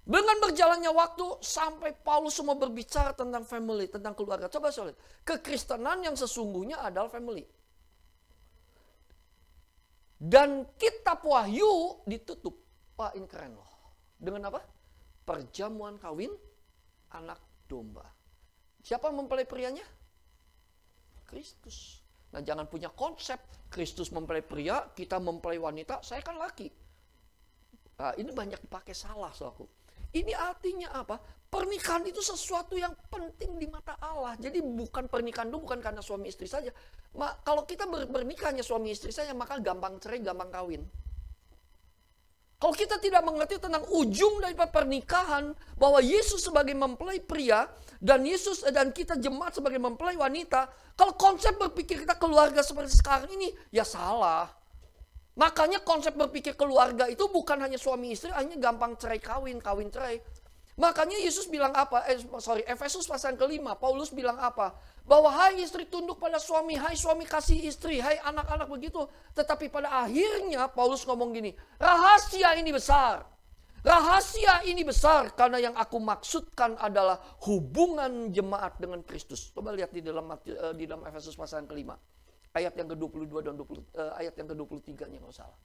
Dengan berjalannya waktu sampai Paulus semua berbicara tentang family, tentang keluarga. Coba lihat, kekristenan yang sesungguhnya adalah family. Dan kitab Wahyu ditutup. Wah, ini keren loh. Dengan apa? Perjamuan kawin anak domba. Siapa mempelai prianya? Kristus. Nah, jangan punya konsep Kristus mempelai pria, kita mempelai wanita, saya kan laki. Nah, ini banyak dipakai salah, saudaraku. Ini artinya apa? Pernikahan itu sesuatu yang penting di mata Allah. Jadi bukan pernikahan itu bukan karena suami istri saja. Kalau kita bernikah hanya suami istri saja, maka gampang cerai, gampang kawin. Kalau kita tidak mengerti tentang ujung dari pernikahan, bahwa Yesus sebagai mempelai pria dan Yesus dan kita jemaat sebagai mempelai wanita, kalau konsep berpikir kita keluarga seperti sekarang ini, ya salah. Makanya konsep berpikir keluarga itu bukan hanya suami istri, hanya gampang cerai kawin cerai. Makanya Yesus bilang apa? Efesus pasal ke-5, Paulus bilang apa? Bahwa hai istri tunduk pada suami, hai suami kasih istri, hai anak-anak begitu. Tetapi pada akhirnya Paulus ngomong gini, rahasia ini besar. Rahasia ini besar karena yang aku maksudkan adalah hubungan jemaat dengan Kristus. Coba lihat di dalam Efesus pasal yang ke-5. Ayat yang ke-22 dan ayat yang ke-23-nya kalau salah.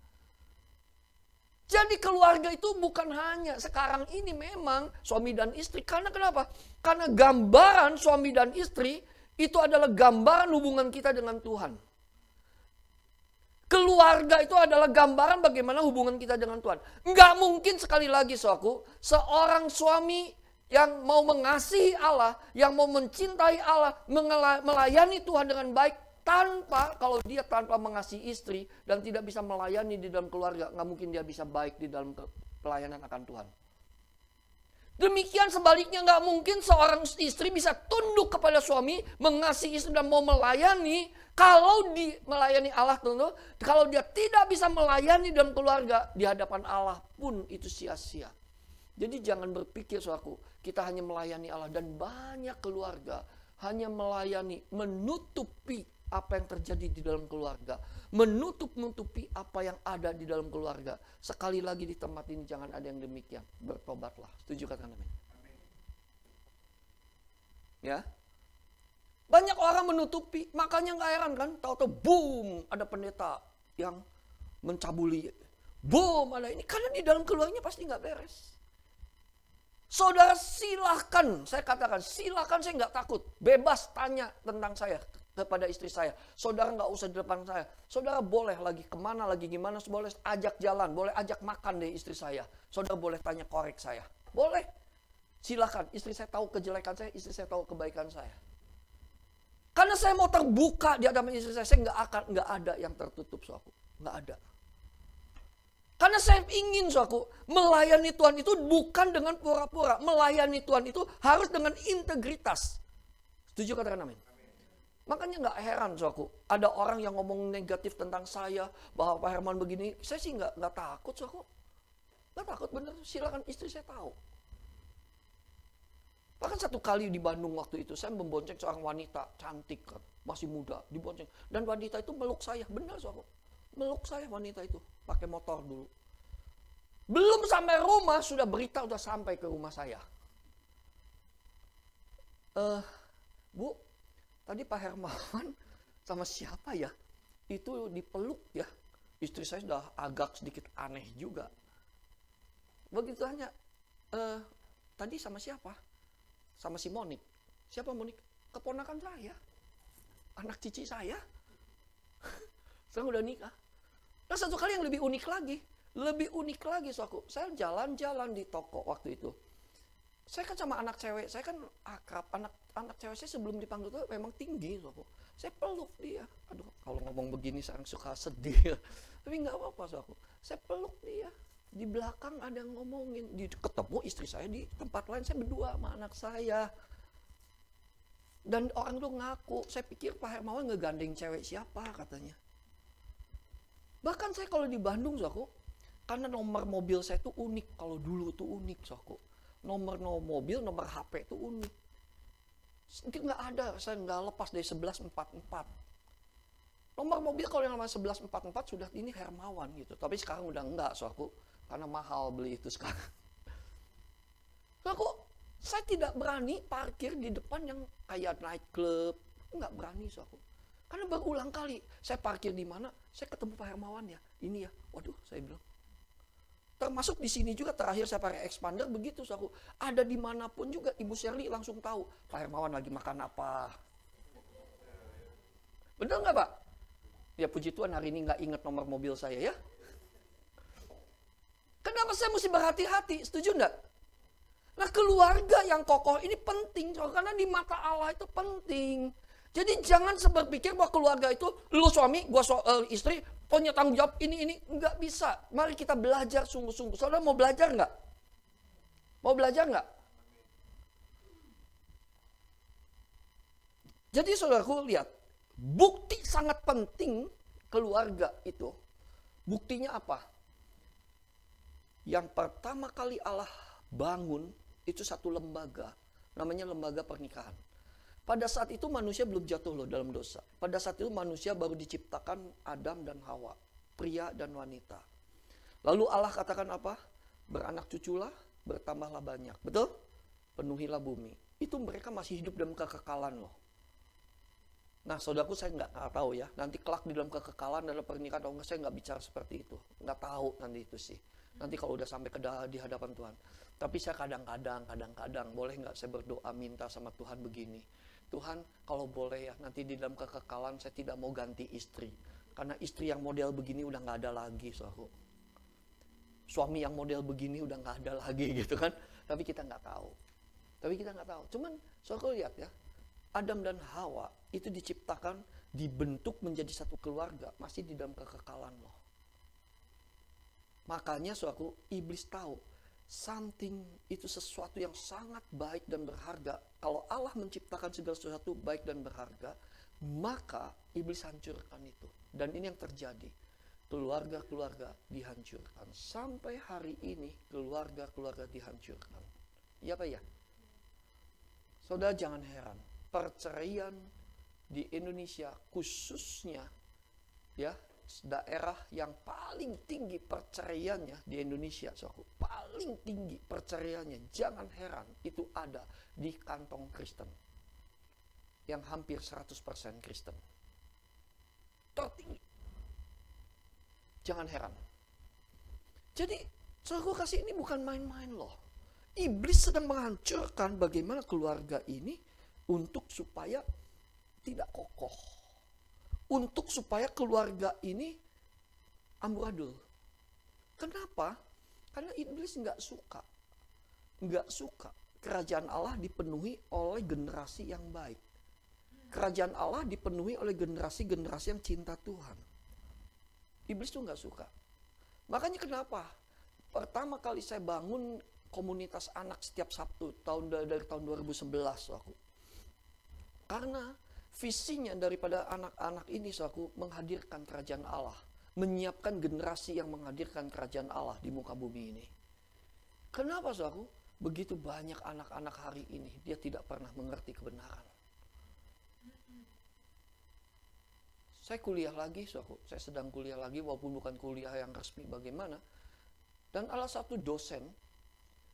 Jadi keluarga itu bukan hanya sekarang ini memang suami dan istri. Karena kenapa? Karena gambaran suami dan istri itu adalah gambaran hubungan kita dengan Tuhan. Keluarga itu adalah gambaran bagaimana hubungan kita dengan Tuhan. Nggak mungkin sekali lagi saudaraku, seorang suami yang mau mengasihi Allah, yang mau mencintai Allah, melayani Tuhan dengan baik, kalau dia tanpa mengasihi istri dan tidak bisa melayani di dalam keluarga, nggak mungkin dia bisa baik di dalam pelayanan akan Tuhan. Demikian sebaliknya, nggak mungkin seorang istri bisa tunduk kepada suami, mengasihi istri dan mau melayani, kalau melayani Allah tentu, kalau dia tidak bisa melayani dalam keluarga, di hadapan Allah pun itu sia-sia. Jadi jangan berpikir saudaraku, kita hanya melayani Allah, dan banyak keluarga hanya melayani, menutupi apa yang terjadi di dalam keluarga, menutupi apa yang ada di dalam keluarga. Sekali lagi di tempat ini jangan ada yang demikian. Bertobatlah. Setuju katakan amin? Ya, banyak orang menutupi, makanya nggak heran kan, tahu-tahu boom ada pendeta yang mencabuli, boom ada ini, karena di dalam keluarganya pasti nggak beres. Saudara silahkan, saya katakan silahkan, saya nggak takut, bebas tanya tentang saya kepada istri saya. Saudara nggak usah di depan saya. Saudara boleh lagi kemana, lagi gimana, boleh ajak jalan, boleh ajak makan deh istri saya. Saudara boleh tanya korek saya. Boleh. Silakan. Istri saya tahu kejelekan saya, istri saya tahu kebaikan saya. Karena saya mau terbuka di hadapan istri saya nggak ada yang tertutup, saudaraku. Nggak ada. Karena saya ingin, saudaraku, melayani Tuhan itu bukan dengan pura-pura. Melayani Tuhan itu harus dengan integritas. Setuju katakan amin? Makanya nggak heran, saudaraku, ada orang yang ngomong negatif tentang saya, bahwa Pak Herman begini. Saya sih nggak takut, saudaraku. Nggak takut, bener. Silakan, istri saya tahu. Bahkan satu kali di Bandung waktu itu, saya membonceng seorang wanita cantik, masih muda, dibonceng. Dan wanita itu meluk saya, benar, saudaraku. Meluk saya wanita itu, pakai motor dulu. Belum sampai rumah, sudah berita sudah sampai ke rumah saya. Bu, tadi Pak Hermawan sama siapa ya? Itu dipeluk ya. Istri saya sudah agak sedikit aneh juga. Begitu tanya, tadi sama siapa? Sama si Monik. Siapa Monik? Keponakan saya. Anak cici saya. Sekarang udah nikah. Nah, satu kali yang lebih unik lagi, suaku. Saya jalan-jalan di toko waktu itu. Saya kan sama anak cewek, saya kan akrab. Anak cewek saya sebelum dipanggil tuh memang tinggi, suaku. Saya peluk dia. Aduh, kalau ngomong begini saya suka sedih. Tapi nggak apa-apa, suaku. Saya peluk dia. Di belakang ada yang ngomongin. Ketemu istri saya di tempat lain, saya berdua sama anak saya. Dan orang tuh ngaku, saya pikir Pak Hermawan ngegandeng cewek siapa katanya. Bahkan saya kalau di Bandung, suaku, karena nomor mobil saya tuh unik. Kalau dulu tuh unik, suaku. Nomor mobil, nomor HP tuh unik. Itu nggak ada, saya nggak lepas dari 1144. Nomor mobil kalau yang nama 1144 sudah ini Hermawan gitu. Tapi sekarang udah enggak, suaku. Karena mahal beli itu sekarang. Suaku, saya tidak berani parkir di depan yang kayak night club. Nggak berani, suaku. Karena berulang kali, saya parkir di mana, saya ketemu Pak Hermawan ya. Ini ya, waduh, saya bilang. Termasuk di sini juga terakhir saya pakai expander begitu, suaku. Ada dimanapun juga Ibu Shirley langsung tahu Pak Hermawan lagi makan apa. Benar nggak Pak? Ya puji Tuhan hari ini nggak ingat nomor mobil saya ya. Kenapa saya mesti berhati-hati? Setuju nggak? Nah, keluarga yang kokoh ini penting, karena di mata Allah itu penting. Jadi jangan berpikir bahwa keluarga itu lu suami, gua istri punya tanggung jawab ini nggak bisa. Mari kita belajar sungguh-sungguh. Saudara mau belajar nggak? Mau belajar nggak? Jadi saudaraku lihat, bukti sangat penting keluarga itu. Buktinya apa? Yang pertama kali Allah bangun itu satu lembaga, namanya lembaga pernikahan. Pada saat itu manusia belum jatuh loh dalam dosa. Pada saat itu manusia baru diciptakan Adam dan Hawa, pria dan wanita. Lalu Allah katakan apa? Beranak cuculah, bertambahlah banyak. Betul? Penuhilah bumi. Itu mereka masih hidup dalam kekekalan loh. Nah, saudaraku saya nggak tahu ya. Nanti kelak di dalam kekekalan dalam pernikahan atau enggak, saya nggak bicara seperti itu. Nggak tahu nanti itu sih. Nanti kalau udah sampai di hadapan Tuhan. Tapi saya kadang-kadang, boleh nggak saya berdoa minta sama Tuhan begini. Tuhan, kalau boleh ya, nanti di dalam kekekalan saya tidak mau ganti istri. Karena istri yang model begini udah nggak ada lagi, saudaraku. Suami yang model begini udah nggak ada lagi gitu kan. Tapi kita nggak tahu. Cuman, saudaraku lihat ya, Adam dan Hawa itu diciptakan, dibentuk menjadi satu keluarga, masih di dalam kekekalan loh. Makanya saudaraku, iblis tahu something itu sesuatu yang sangat baik dan berharga. Kalau Allah menciptakan segala sesuatu baik dan berharga, maka iblis hancurkan itu. Dan ini yang terjadi. Keluarga-keluarga dihancurkan. Sampai hari ini keluarga-keluarga dihancurkan. Iya Pak ya? Saudara jangan heran. Perceraian di Indonesia khususnya ya, daerah yang paling tinggi perceraiannya di Indonesia, paling tinggi perceraiannya, jangan heran itu ada di kantong Kristen yang hampir 100% Kristen, tertinggi. Jangan heran. Jadi saudaraku kasih, ini bukan main-main loh. Iblis sedang menghancurkan bagaimana keluarga ini untuk supaya tidak kokoh, untuk supaya keluarga ini amburadul. Kenapa? Karena iblis nggak suka kerajaan Allah dipenuhi oleh generasi yang baik. Kerajaan Allah dipenuhi oleh generasi-generasi yang cinta Tuhan. Iblis tuh nggak suka. Makanya kenapa? Pertama kali saya bangun komunitas anak setiap Sabtu dari tahun 2011 aku. Karena visinya daripada anak-anak ini aku menghadirkan kerajaan Allah, menyiapkan generasi yang menghadirkan kerajaan Allah di muka bumi ini. Kenapa aku? Begitu banyak anak-anak hari ini dia tidak pernah mengerti kebenaran. Saya kuliah lagi, saya sedang kuliah lagi walaupun bukan kuliah yang resmi bagaimana. Dan ada satu dosen,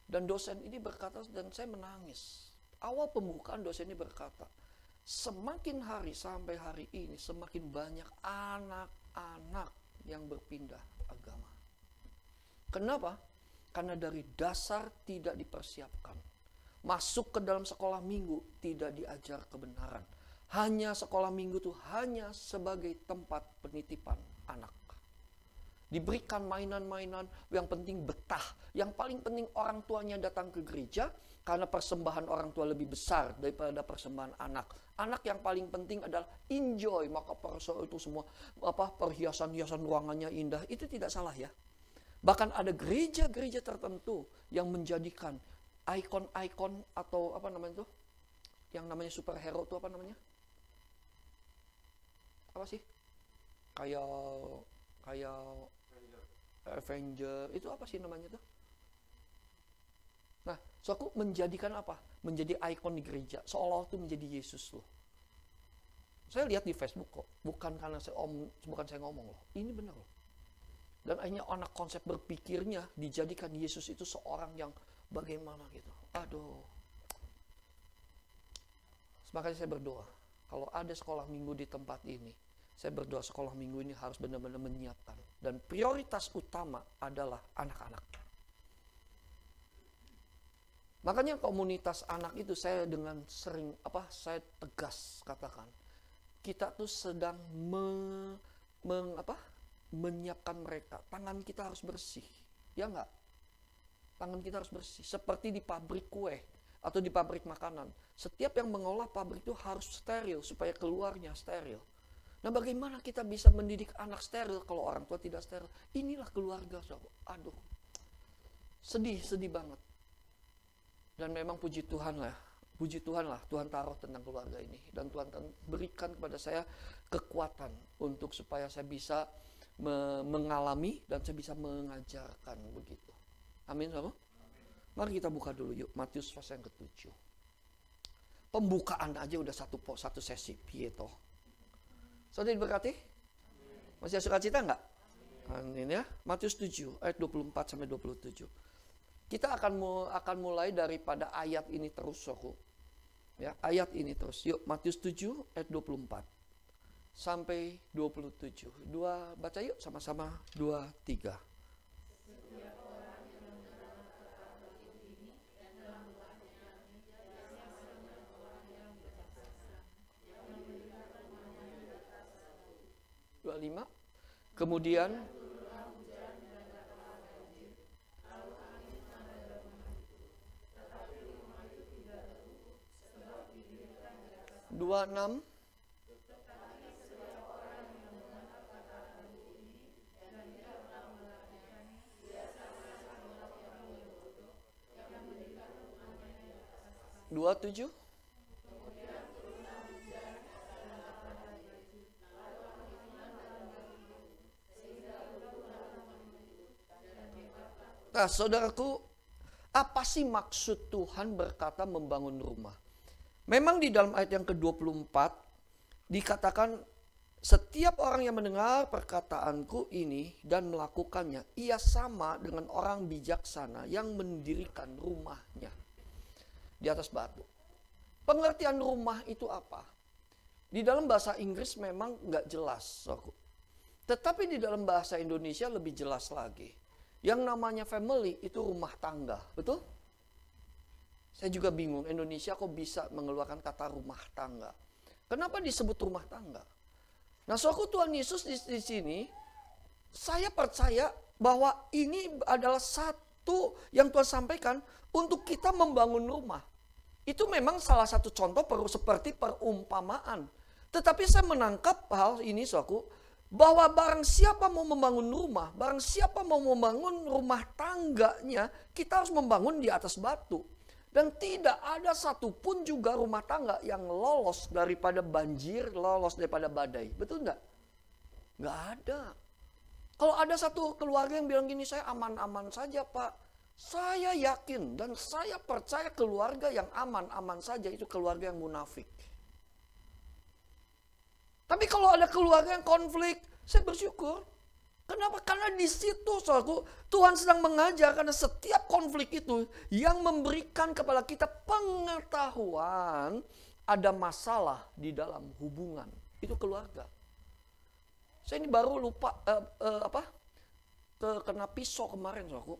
dan dosen ini berkata, dan saya menangis. Awal pembukaan dosen ini berkata, semakin hari sampai hari ini, semakin banyak anak-anak yang berpindah agama. Kenapa? Karena dari dasar tidak dipersiapkan. Masuk ke dalam sekolah minggu tidak diajar kebenaran. Hanya sekolah minggu itu hanya sebagai tempat penitipan anak. Diberikan mainan-mainan, yang penting betah. Yang paling penting orang tuanya datang ke gereja, karena persembahan orang tua lebih besar daripada persembahan anak. Anak yang paling penting adalah enjoy, maka itu semua perhiasan-hiasan ruangannya indah, itu tidak salah ya. Bahkan ada gereja-gereja tertentu yang menjadikan ikon-ikon atau apa namanya itu, yang namanya superhero itu apa namanya? Apa sih? Kayak Avenger, itu apa sih namanya tuh? Nah, so aku menjadikan apa? Menjadi ikon di gereja, seolah-olah itu menjadi Yesus loh. Saya lihat di Facebook kok, bukan karena saya ngomong loh, ini benar loh. Dan akhirnya anak konsep berpikirnya dijadikan Yesus itu seorang yang bagaimana gitu. Aduh. Makanya saya berdoa, kalau ada sekolah minggu di tempat ini, saya berdoa sekolah minggu ini harus benar-benar menyiapkan. Dan prioritas utama adalah anak-anak. Makanya komunitas anak itu saya dengan sering, saya tegas katakan, kita tuh sedang menyiapkan mereka. Tangan kita harus bersih, ya enggak? Tangan kita harus bersih. Seperti di pabrik kue atau di pabrik makanan. Setiap yang mengolah pabrik itu harus steril supaya keluarnya steril. Nah, bagaimana kita bisa mendidik anak steril kalau orang tua tidak steril? Inilah keluarga, aduh. Sedih banget. Dan memang puji Tuhan lah, Tuhan taruh tentang keluarga ini. Dan Tuhan berikan kepada saya kekuatan untuk supaya saya bisa mengalami dan saya bisa mengajarkan begitu. Amin, saudara? Mari kita buka dulu yuk, Matius pasal yang ke-7. Pembukaan aja udah satu sesi, pietoh. Saudara diberkati? Masih suka cita enggak? Ini ya, Matius 7 ayat 24 sampai 27. Kita akan mulai daripada ayat ini terus, Soku. Ya, ayat ini terus. Yuk, Matius 7 ayat 24 sampai 27. Baca yuk sama-sama, 2, 3. Kemudian (26) (27) Nah, saudaraku, apa sih maksud Tuhan berkata membangun rumah? Memang di dalam ayat yang ke-24 dikatakan setiap orang yang mendengar perkataanku ini dan melakukannya, ia sama dengan orang bijaksana yang mendirikan rumahnya di atas batu. Pengertian rumah itu apa? Di dalam bahasa Inggris memang nggak jelas, tetapi di dalam bahasa Indonesia lebih jelas lagi. Yang namanya family itu rumah tangga, betul? Saya juga bingung, Indonesia kok bisa mengeluarkan kata rumah tangga. Kenapa disebut rumah tangga? Nah, Tuhan Yesus di sini, saya percaya bahwa ini adalah satu yang Tuhan sampaikan untuk kita membangun rumah. Itu memang salah satu contoh seperti perumpamaan. Tetapi saya menangkap hal ini, bahwa barang siapa mau membangun rumah, barang siapa mau membangun rumah tangganya, kita harus membangun di atas batu. Dan tidak ada satupun juga rumah tangga yang lolos daripada banjir, lolos daripada badai. Betul enggak? Enggak ada. Kalau ada satu keluarga yang bilang gini, saya aman-aman saja Pak. Saya yakin dan saya percaya keluarga yang aman-aman saja itu keluarga yang munafik. Tapi kalau ada keluarga yang konflik, saya bersyukur. Kenapa? Karena di situ Tuhan sedang mengajar, karena setiap konflik itu yang memberikan kepada kita pengetahuan ada masalah di dalam hubungan. Itu keluarga. Saya ini baru lupa kena pisau kemarin, saudaraku.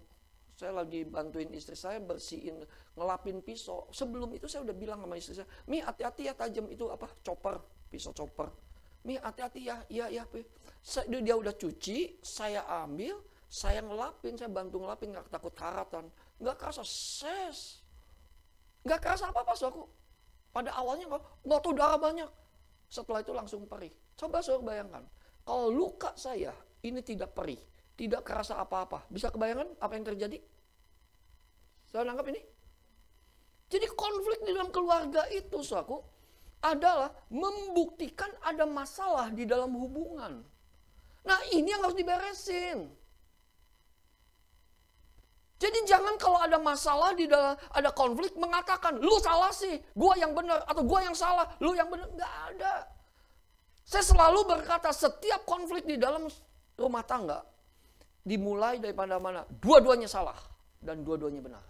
Saya lagi bantuin istri saya bersihin, ngelapin pisau. Sebelum itu saya udah bilang sama istri saya, Mi hati-hati ya, tajam itu chopper, pisau chopper. Mi hati-hati ya, iya. Dia udah cuci, saya ambil, saya ngelapin, saya bantu ngelapin, nggak takut karatan. Nggak kerasa ses. Nggak kerasa apa-apa, saudaraku. Pada awalnya nggak tahu darah banyak. Setelah itu langsung perih. Coba saudara bayangkan, kalau luka saya ini tidak perih, tidak kerasa apa-apa. Bisa kebayangkan apa yang terjadi? Saya nangkap ini. Jadi konflik di dalam keluarga itu, saudaraku, adalah membuktikan ada masalah di dalam hubungan. Nah, ini yang harus diberesin. Jadi jangan kalau ada masalah di dalam, ada konflik mengatakan, lu salah sih, gua yang benar, atau gua yang salah, lu yang benar. Nggak ada. Saya selalu berkata, setiap konflik di dalam rumah tangga, dimulai daripada mana? Dua-duanya salah, dan dua-duanya benar.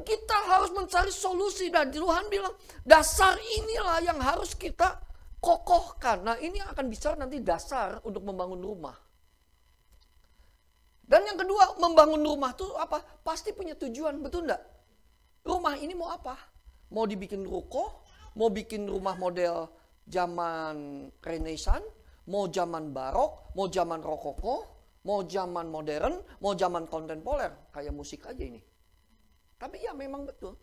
Kita harus mencari solusi, dan Tuhan bilang, dasar inilah yang harus kita kokohkan. Nah, ini akan bisa nanti dasar untuk membangun rumah. Dan yang kedua, membangun rumah itu apa? Pasti punya tujuan, betul enggak? Rumah ini mau apa? Mau dibikin ruko? Mau bikin rumah model zaman Renaissance? Mau zaman barok? Mau zaman rokoko? Mau zaman modern? Mau zaman kontemporer? Kayak musik aja ini. Tapi ya memang betul.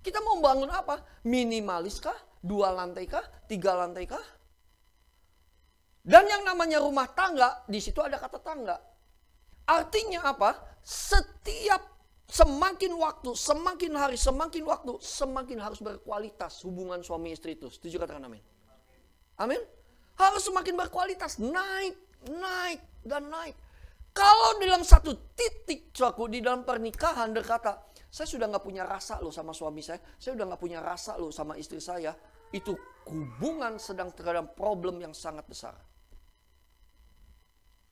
Kita mau bangun apa? Minimalis kah? 2 lantai kah? 3 lantai kah? Dan yang namanya rumah tangga, di situ ada kata tangga. Artinya apa? Setiap semakin waktu, semakin hari, semakin waktu, semakin harus berkualitas hubungan suami istri itu. Setuju katakan amin? Amin? Harus semakin berkualitas, naik, dan naik. Kalau dalam satu titik, suaku di dalam pernikahan berkata, saya sudah nggak punya rasa loh sama suami saya udah nggak punya rasa loh sama istri saya, itu hubungan sedang terhadap problem yang sangat besar.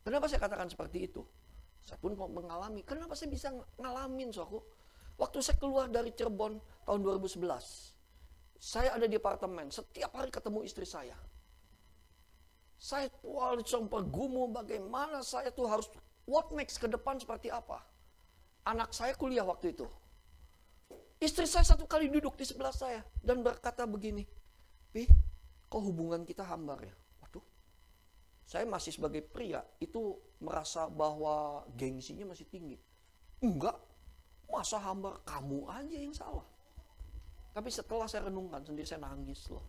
Kenapa saya katakan seperti itu? Saya pun mengalami. Kenapa saya bisa ngalamin, saudaraku? Waktu saya keluar dari Cirebon tahun 2011, saya ada di apartemen. Setiap hari ketemu istri saya. Saya sampai gumul bagaimana saya tuh harus what next ke depan seperti apa. Anak saya kuliah waktu itu. Istri saya satu kali duduk di sebelah saya dan berkata begini, Pi, kok hubungan kita hambar ya? Waduh, saya masih sebagai pria itu merasa bahwa gengsinya masih tinggi. Enggak, masa hambar, kamu aja yang salah. Tapi setelah saya renungkan sendiri, saya nangis loh.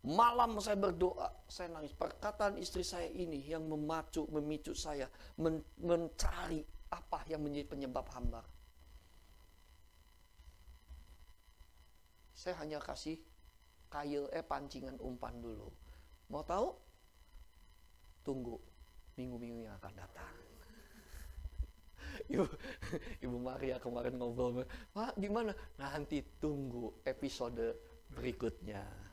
Malam saya berdoa, saya nangis. Perkataan istri saya ini yang memicu saya mencari apa yang menjadi penyebab hambar. Saya hanya kasih pancingan umpan dulu. Mau tahu? Tunggu minggu-minggu yang akan datang. Ibu Maria kemarin ngobrol, Pak gimana? Nanti tunggu episode berikutnya.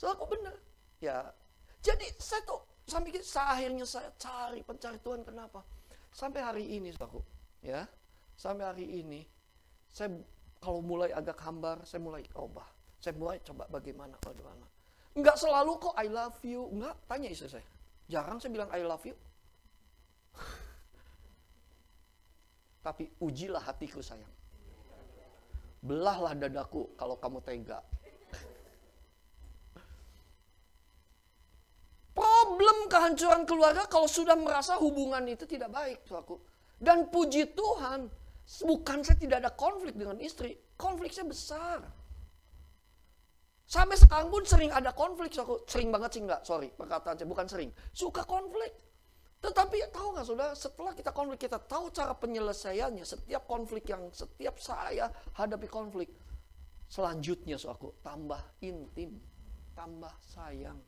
Aku benar. Ya, jadi saya tuh akhirnya saya pencari Tuhan. Kenapa? Sampai hari ini, sampai hari ini, saya kalau mulai agak hambar, saya mulai ubah. Saya mulai coba bagaimana. Enggak selalu kok I love you. Enggak, tanya istri saya. Jarang saya bilang I love you. Tapi ujilah hatiku sayang. Belahlah dadaku kalau kamu tega. Problem kehancuran keluarga kalau sudah merasa hubungan itu tidak baik, aku. Dan puji Tuhan, bukan saya tidak ada konflik dengan istri, konflik saya besar. Sampai sekarang pun sering ada konflik, aku. Sering banget sih enggak, sorry, perkataan saya bukan sering. Suka konflik. Tetapi tahu nggak saudara, setelah kita konflik, kita tahu cara penyelesaiannya. Setiap konflik yang setiap saya hadapi konflik, selanjutnya aku tambah intim, tambah sayang.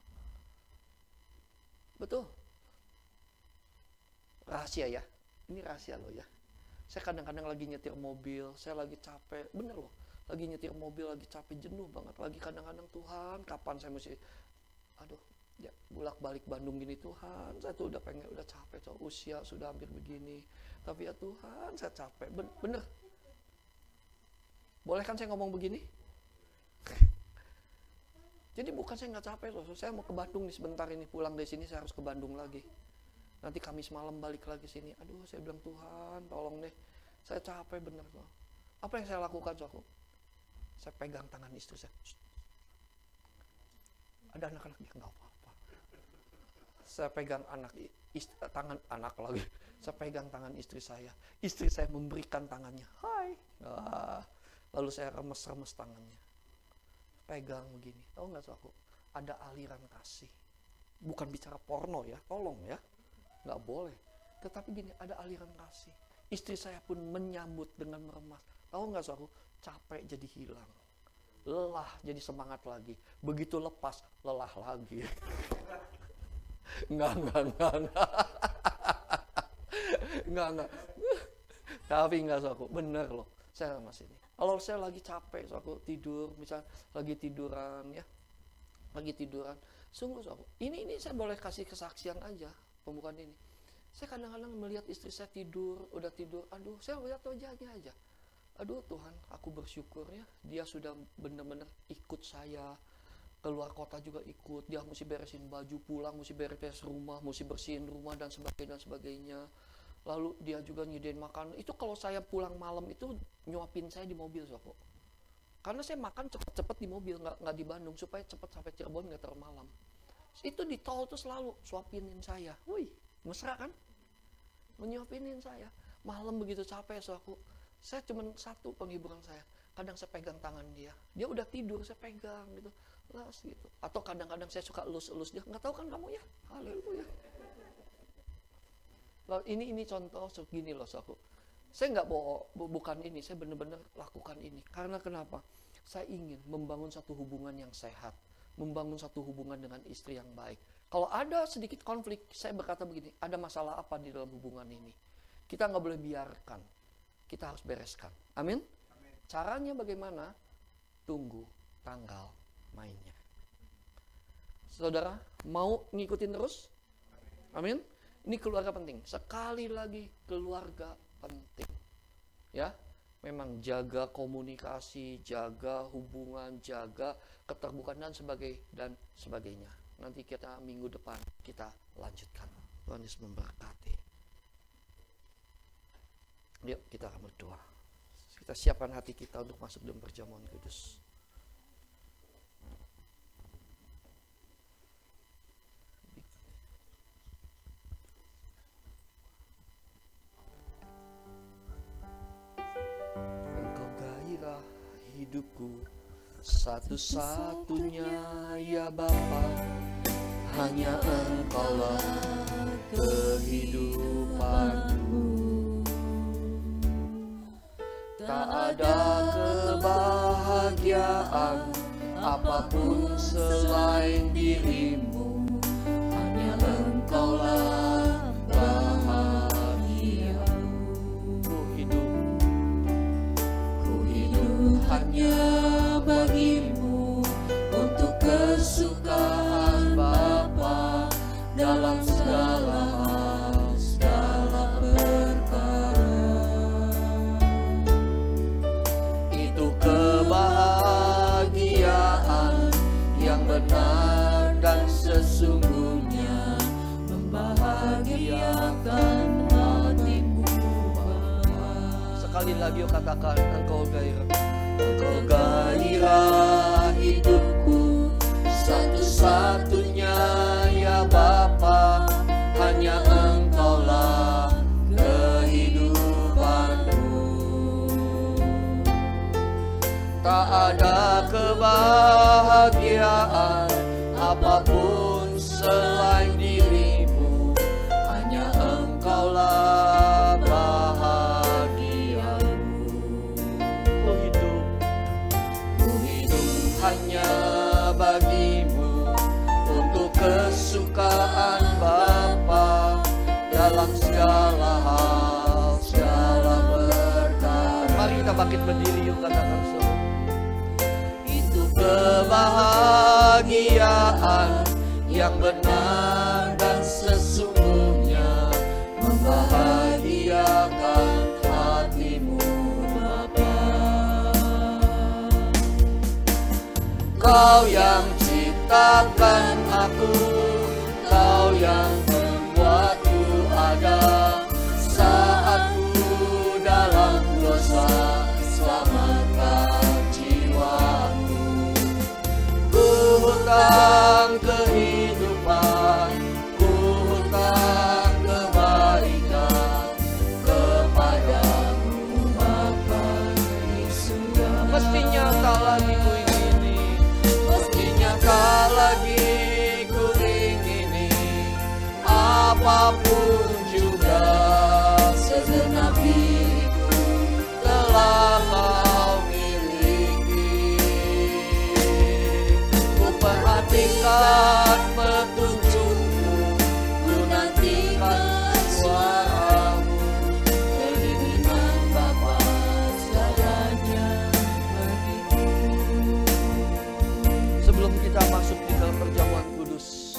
Betul. Rahasia ya. Ini rahasia loh ya. Saya kadang-kadang lagi nyetir mobil, saya lagi capek. Bener loh. Lagi nyetir mobil, lagi capek, jenuh banget. Lagi kadang-kadang Tuhan, kapan saya mesti ya bolak-balik Bandung gini Tuhan. Saya tuh udah capek, usia sudah hampir begini. Tapi ya Tuhan, saya capek. Bener. Boleh kan saya ngomong begini? Jadi bukan saya nggak capek loh, saya mau ke Bandung nih sebentar ini, pulang dari sini saya harus ke Bandung lagi. Nanti Kamis malam balik lagi sini. Aduh, saya bilang Tuhan, tolong deh. Saya capek bener loh. Apa yang saya lakukan, Saudaraku? Saya pegang tangan istri saya. Ada anak-anak dia nggak apa-apa. Saya pegang tangan anak lagi. Saya pegang tangan istri saya. Istri saya memberikan tangannya. Hai. Lalu saya remes-remes tangannya. Pegang begini. Tahu nggak, Saudaraku? Ada aliran kasih. Bukan bicara porno ya, tolong ya. Nggak boleh. Tetapi gini, ada aliran kasih. Istri saya pun menyambut dengan meremas. Tahu nggak, Saudaraku? Capek jadi hilang. Lelah jadi semangat lagi. Begitu lepas, lelah lagi. Enggak. Enggak. Tapi enggak, Saudaraku. Bener loh. Saya masih ini. Kalau saya lagi capek, Saudaraku, tidur, misal lagi tiduran ya. Lagi tiduran. Sungguh, Saudaraku. Ini saya boleh kasih kesaksian aja pembukaan ini. Saya kadang-kadang melihat istri saya tidur, udah tidur. Aduh, saya lihat wajahnya aja. Aduh Tuhan, aku bersyukur ya. Dia sudah benar-benar ikut saya. Keluar kota juga ikut. Dia mesti beresin baju, pulang mesti beres rumah, mesti bersihin rumah dan sebagainya. Lalu dia juga nyediain makanan. Itu kalau saya pulang malam itu nyuapin saya di mobil, Saudaraku. Karena saya makan cepet-cepet di mobil, nggak di Bandung, supaya cepet sampai Cirebon nggak terlalu malam. Itu di tol tuh selalu suapinin saya. Wih, mesra kan? Menyuapinin saya. Malam begitu capek, Saudaraku. Saya cuma satu penghiburan saya. Kadang saya pegang tangan dia. Dia udah tidur, saya pegang gitu. Las gitu. Atau kadang-kadang saya suka elus-elus dia. Nggak tahu kan kamu ya? Haleluya. Ini contoh segini loh, Saudaraku. Saya nggak bukan ini, saya benar-benar lakukan ini. Karena kenapa? Saya ingin membangun satu hubungan yang sehat, membangun satu hubungan dengan istri yang baik. Kalau ada sedikit konflik, saya berkata begini, ada masalah apa di dalam hubungan ini? Kita nggak boleh biarkan, kita harus bereskan. Amin? Caranya bagaimana? Tunggu tanggal mainnya. Saudara, mau ngikutin terus? Amin? Ini keluarga penting. Sekali lagi, keluarga penting. Ya, memang jaga komunikasi, jaga hubungan, jaga keterbukaan dan sebagainya. Nanti kita minggu depan kita lanjutkan. Tuhan Yesus memberkati. Yuk kita akan berdoa. Kita siapkan hati kita untuk masuk dalam perjamuan kudus. Hidupku satu-satunya ya Bapa, hanya Engkaulah kehidupanku. Tak ada kebahagiaan apapun selain dirimu, hanya Engkaulah bahagia. Hanya bagimu, untuk kesukaan Bapa dalam segala hal, segala perkara. Itu kebahagiaan yang benar dan sesungguhnya, membahagiakan hatimu Bapa. Sekali lagi yuk katakan, Engkau gairah. Engkau gairah hidupku, satu-satunya ya Bapa, hanya Engkaulah kehidupanku. Tak ada kebahagiaan apapun selain dirimu, hanya Engkaulah bahagia. Hanya bagimu, untuk kesukaan Bapa dalam segala hal, segala perkara. Mari kita bangkit berdiri yuk, katakan semua. Itu kebahagiaan yang benar dan sesungguhnya, membahagiakan hatimu Bapa. Kau yang cipta tetapkan aku, Kau yang membuatku ada. Saat ku dalam dosa, selamatkan jiwaku. Ku hutang kehidupan, ku hutang kebaikan kepadamu Bapa di surga. Mestinya tak lagi ku ingini, mestinya tak lagi ku ingini apapun juga. Segenap diriku telah Kau miliki. Ku perhatikan petunjukmu, ku nantikan suaramu. Keinginan Bapa segalanya begitu. Sebelum kita masuk di dalam perjamuan kudus,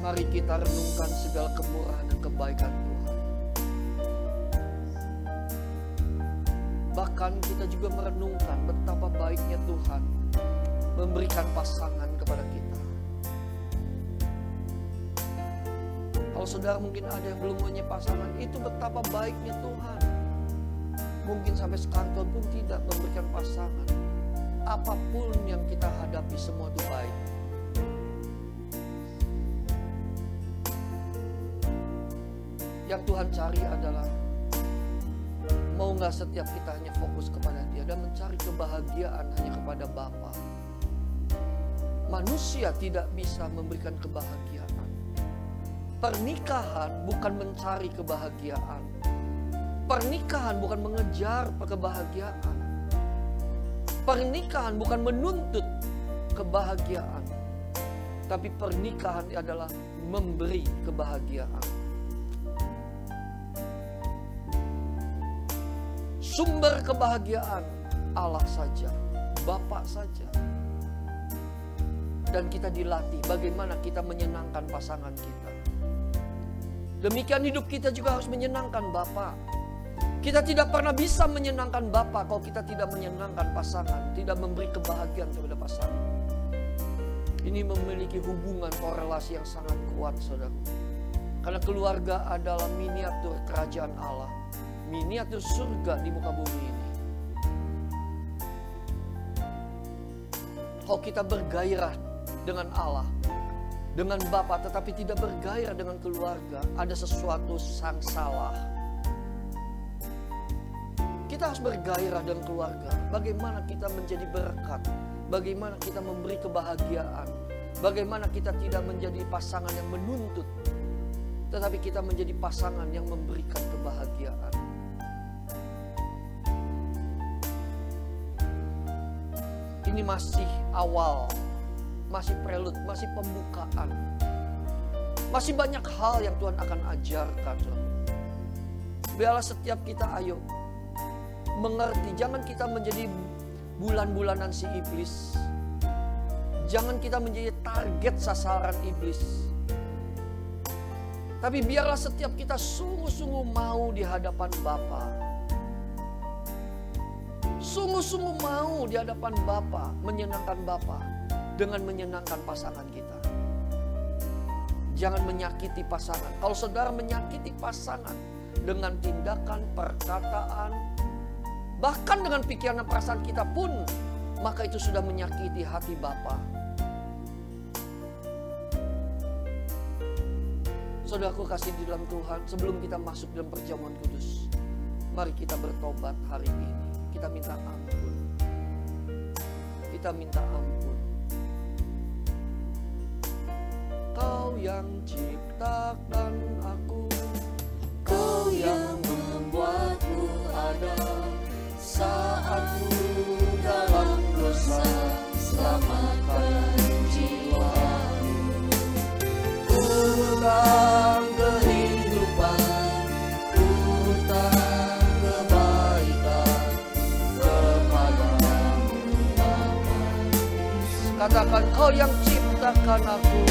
mari kita renungkan segala kemurahan dan kebaikan Tuhan. Bahkan kita juga merenungkan betapa baiknya Tuhan memberikan pasangan kepada kita. Kalau saudara mungkin ada yang belum punya pasangan, itu betapa baiknya Tuhan. Mungkin sampai sekarang Tuhan pun tidak memberikan pasangan. Apapun yang kita hadapi, semua itu baik. Yang Tuhan cari adalah, mau gak setiap kita hanya fokus kepada Dia dan mencari kebahagiaan hanya kepada Bapa. Manusia tidak bisa memberikan kebahagiaan. Pernikahan bukan mencari kebahagiaan. Pernikahan bukan mengejar kebahagiaan. Pernikahan bukan menuntut kebahagiaan. Tapi pernikahan adalah memberi kebahagiaan. Sumber kebahagiaan Allah saja, Bapa saja. Dan kita dilatih bagaimana kita menyenangkan pasangan kita. Demikian hidup kita juga harus menyenangkan Bapa. Kita tidak pernah bisa menyenangkan Bapa kalau kita tidak menyenangkan pasangan, tidak memberi kebahagiaan kepada pasangan. Ini memiliki hubungan korelasi yang sangat kuat, saudara. Karena keluarga adalah miniatur kerajaan Allah, miniatur surga di muka bumi ini. Kalau kita bergairah dengan Allah, dengan Bapa, tetapi tidak bergairah dengan keluarga, ada sesuatu yang salah. Kita harus bergairah dengan keluarga. Bagaimana kita menjadi berkat, bagaimana kita memberi kebahagiaan, bagaimana kita tidak menjadi pasangan yang menuntut, tetapi kita menjadi pasangan yang memberikan kebahagiaan. Ini masih awal, masih prelude, masih pembukaan. Masih banyak hal yang Tuhan akan ajarkan. Biarlah setiap kita ayo mengerti, jangan kita menjadi bulan-bulanan si iblis. Jangan kita menjadi target sasaran iblis. Tapi biarlah setiap kita sungguh-sungguh mau di hadapan Bapa. Sungguh-sungguh mau di hadapan Bapa, menyenangkan Bapa dengan menyenangkan pasangan kita. Jangan menyakiti pasangan. Kalau saudara menyakiti pasangan dengan tindakan, perkataan, bahkan dengan pikiran dan perasaan kita pun, maka itu sudah menyakiti hati Bapa. Saudaraku kasih di dalam Tuhan, sebelum kita masuk dalam perjamuan kudus, mari kita bertobat hari ini. Kita minta ampun. Kita minta ampun. Kau yang ciptakan aku, Kau yang membuatku ada. Saat ku dalam dosa, selamatkan jiwaku. Ku hutang kehidupan, ku hutang kebaikan kepadamu Bapa. Katakan, Kau yang ciptakan aku.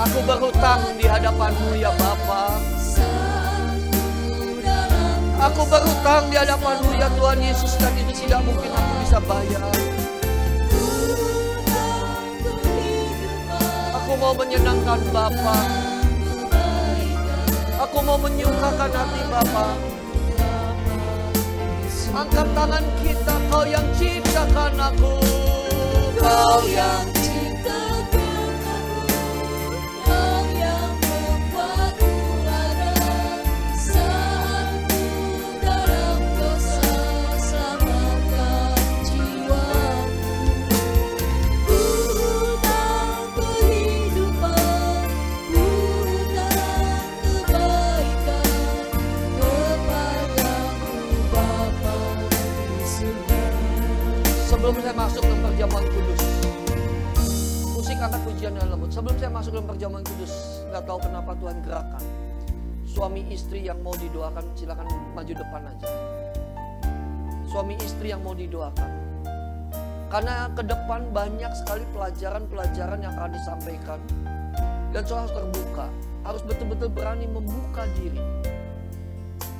Aku berhutang di hadapan-Mu ya Bapa. Aku berhutang di hadapan-Mu ya Tuhan Yesus, dan itu tidak mungkin aku bisa bayar. Aku mau menyenangkan Bapa. Aku mau menyukakan hati Bapa. Angkat tangan kita, Kau yang ciptakan aku. Kau yang ciptakan aku. Kau yang membuatku ada. Saat ku dalam dosa, selamatkan jiwaku. Ku hutang kehidupan, ku hutang kebaikan kepadamu Bapa di surga. Sebelum saya masuk dalam perjamuan kudus, musik angkat pujian dan lembut. Sebelum saya masuk dalam perjamuan kudus, nggak tahu kenapa Tuhan gerakan suami istri yang mau didoakan, silakan maju depan aja. Suami istri yang mau didoakan, karena ke depan banyak sekali pelajaran-pelajaran yang akan disampaikan, dan saudara harus terbuka, harus betul-betul berani membuka diri.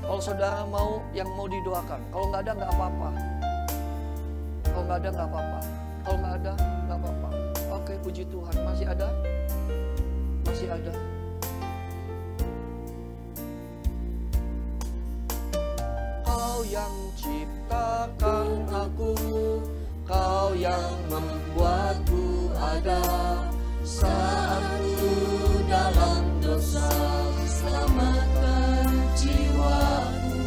Kalau saudara mau yang mau didoakan, kalau nggak ada nggak apa-apa. Kalau nggak ada nggak apa-apa. Kalau nggak ada nggak apa-apa. Oke, puji Tuhan. Masih ada? Masih ada. Kau yang ciptakan aku, Kau yang membuatku ada. Saat ku dalam dosa, selamatkan jiwaku.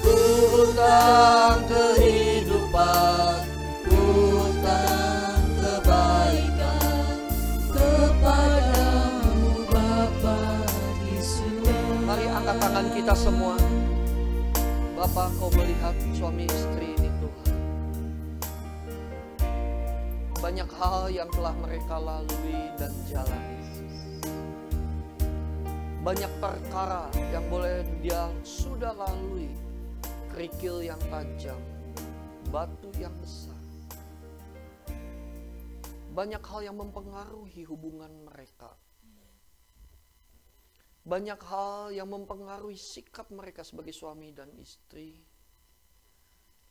Ku hutang kehidupan, ku hutang kebaikan kepadamu Bapa di surga. Mari angkat tangan kita semua. Bapa, Kau melihat suami istri ini Tuhan. Banyak hal yang telah mereka lalui dan jalani. Banyak perkara yang boleh dia sudah lalui. Kerikil yang tajam, batu yang besar. Banyak hal yang mempengaruhi hubungan mereka. Banyak hal yang mempengaruhi sikap mereka sebagai suami dan istri.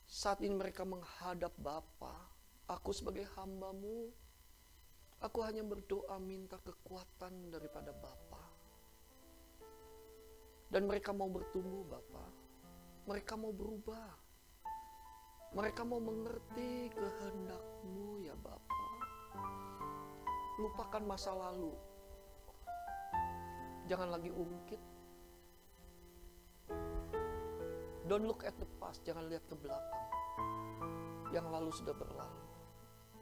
Saat ini mereka menghadap Bapa. Aku sebagai hamba-Mu, aku hanya berdoa minta kekuatan daripada Bapa. Dan mereka mau bertumbuh Bapa. Mereka mau berubah. Mereka mau mengerti kehendak-Mu ya Bapa. Lupakan masa lalu. Jangan lagi ungkit. Don't look at the past. Jangan lihat ke belakang. Yang lalu sudah berlalu.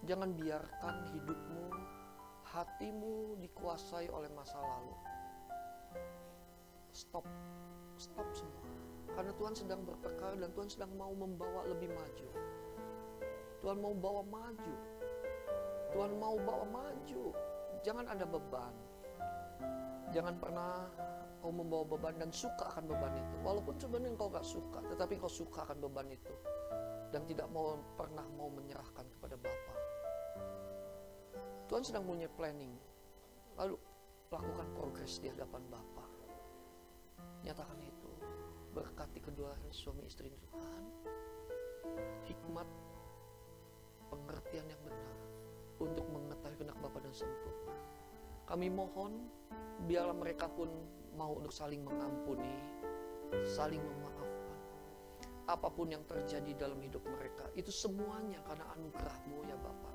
Jangan biarkan hidupmu, hatimu dikuasai oleh masa lalu. Stop. Stop semua. Karena Tuhan sedang berperkara dan Tuhan sedang mau membawa lebih maju. Tuhan mau bawa maju. Tuhan mau bawa maju. Jangan ada beban. Jangan pernah kau membawa beban dan suka akan beban itu. Walaupun sebenarnya kau gak suka, tetapi kau suka akan beban itu. Dan tidak pernah mau menyerahkan kepada Bapa. Tuhan sedang punya planning. Lalu lakukan progres di hadapan Bapa. Nyatakan itu. Berkati kedua suami istri Tuhan. Hikmat, pengertian yang benar untuk mengetahui kehendak Bapa dan sempurna. Kami mohon biarlah mereka pun mau untuk saling mengampuni, saling memaafkan. Apapun yang terjadi dalam hidup mereka, itu semuanya karena anugerah-Mu ya Bapa.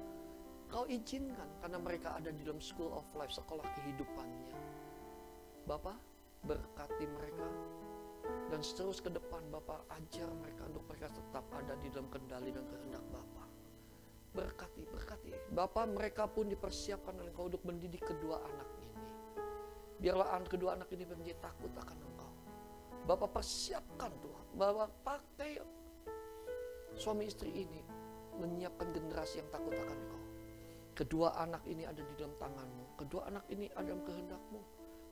Kau izinkan karena mereka ada di dalam school of life, sekolah kehidupannya. Bapa, berkati mereka. Dan terus ke depan Bapa, ajar mereka untuk mereka tetap ada di dalam kendali dan kehendak Bapa. Berkati, berkati. Bapa, mereka pun dipersiapkan oleh Engkau untuk mendidik kedua anak ini. Biarlah kedua anak ini menjadi takut akan Engkau. Bapa, persiapkan Tuhan. Bapa, pakai suami istri ini menyiapkan generasi yang takut akan Engkau. Kedua anak ini ada di dalam tangan-Mu. Kedua anak ini ada dalam kehendak-Mu.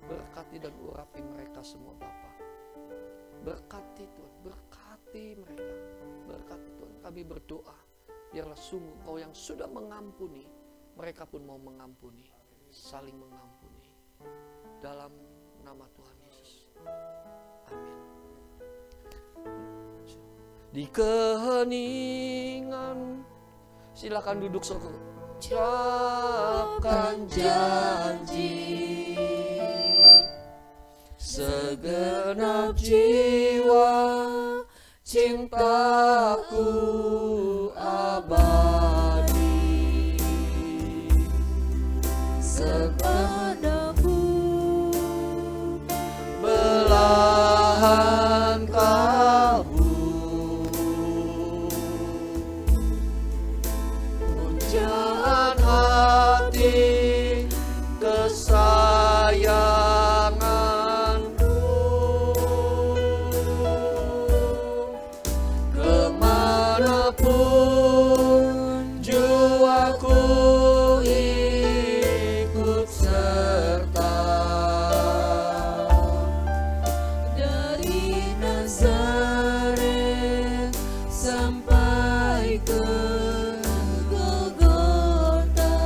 Berkati dan urapi mereka semua Bapa. Berkati Tuhan, berkati mereka. Berkati Tuhan, kami berdoa. Biarlah sungguh Kau yang sudah mengampuni, mereka pun mau mengampuni. Saling mengampuni. Dalam nama Tuhan Yesus. Amin. di keheningan. Silakan duduk saudara. Ucapkan janji, segenap jiwa cintaku abadi, segenapku belahan kalbu, pujaan hati kesayanganku, kemanapun jiwaku ikut serta, dari Nazaret sampai ke Golgota.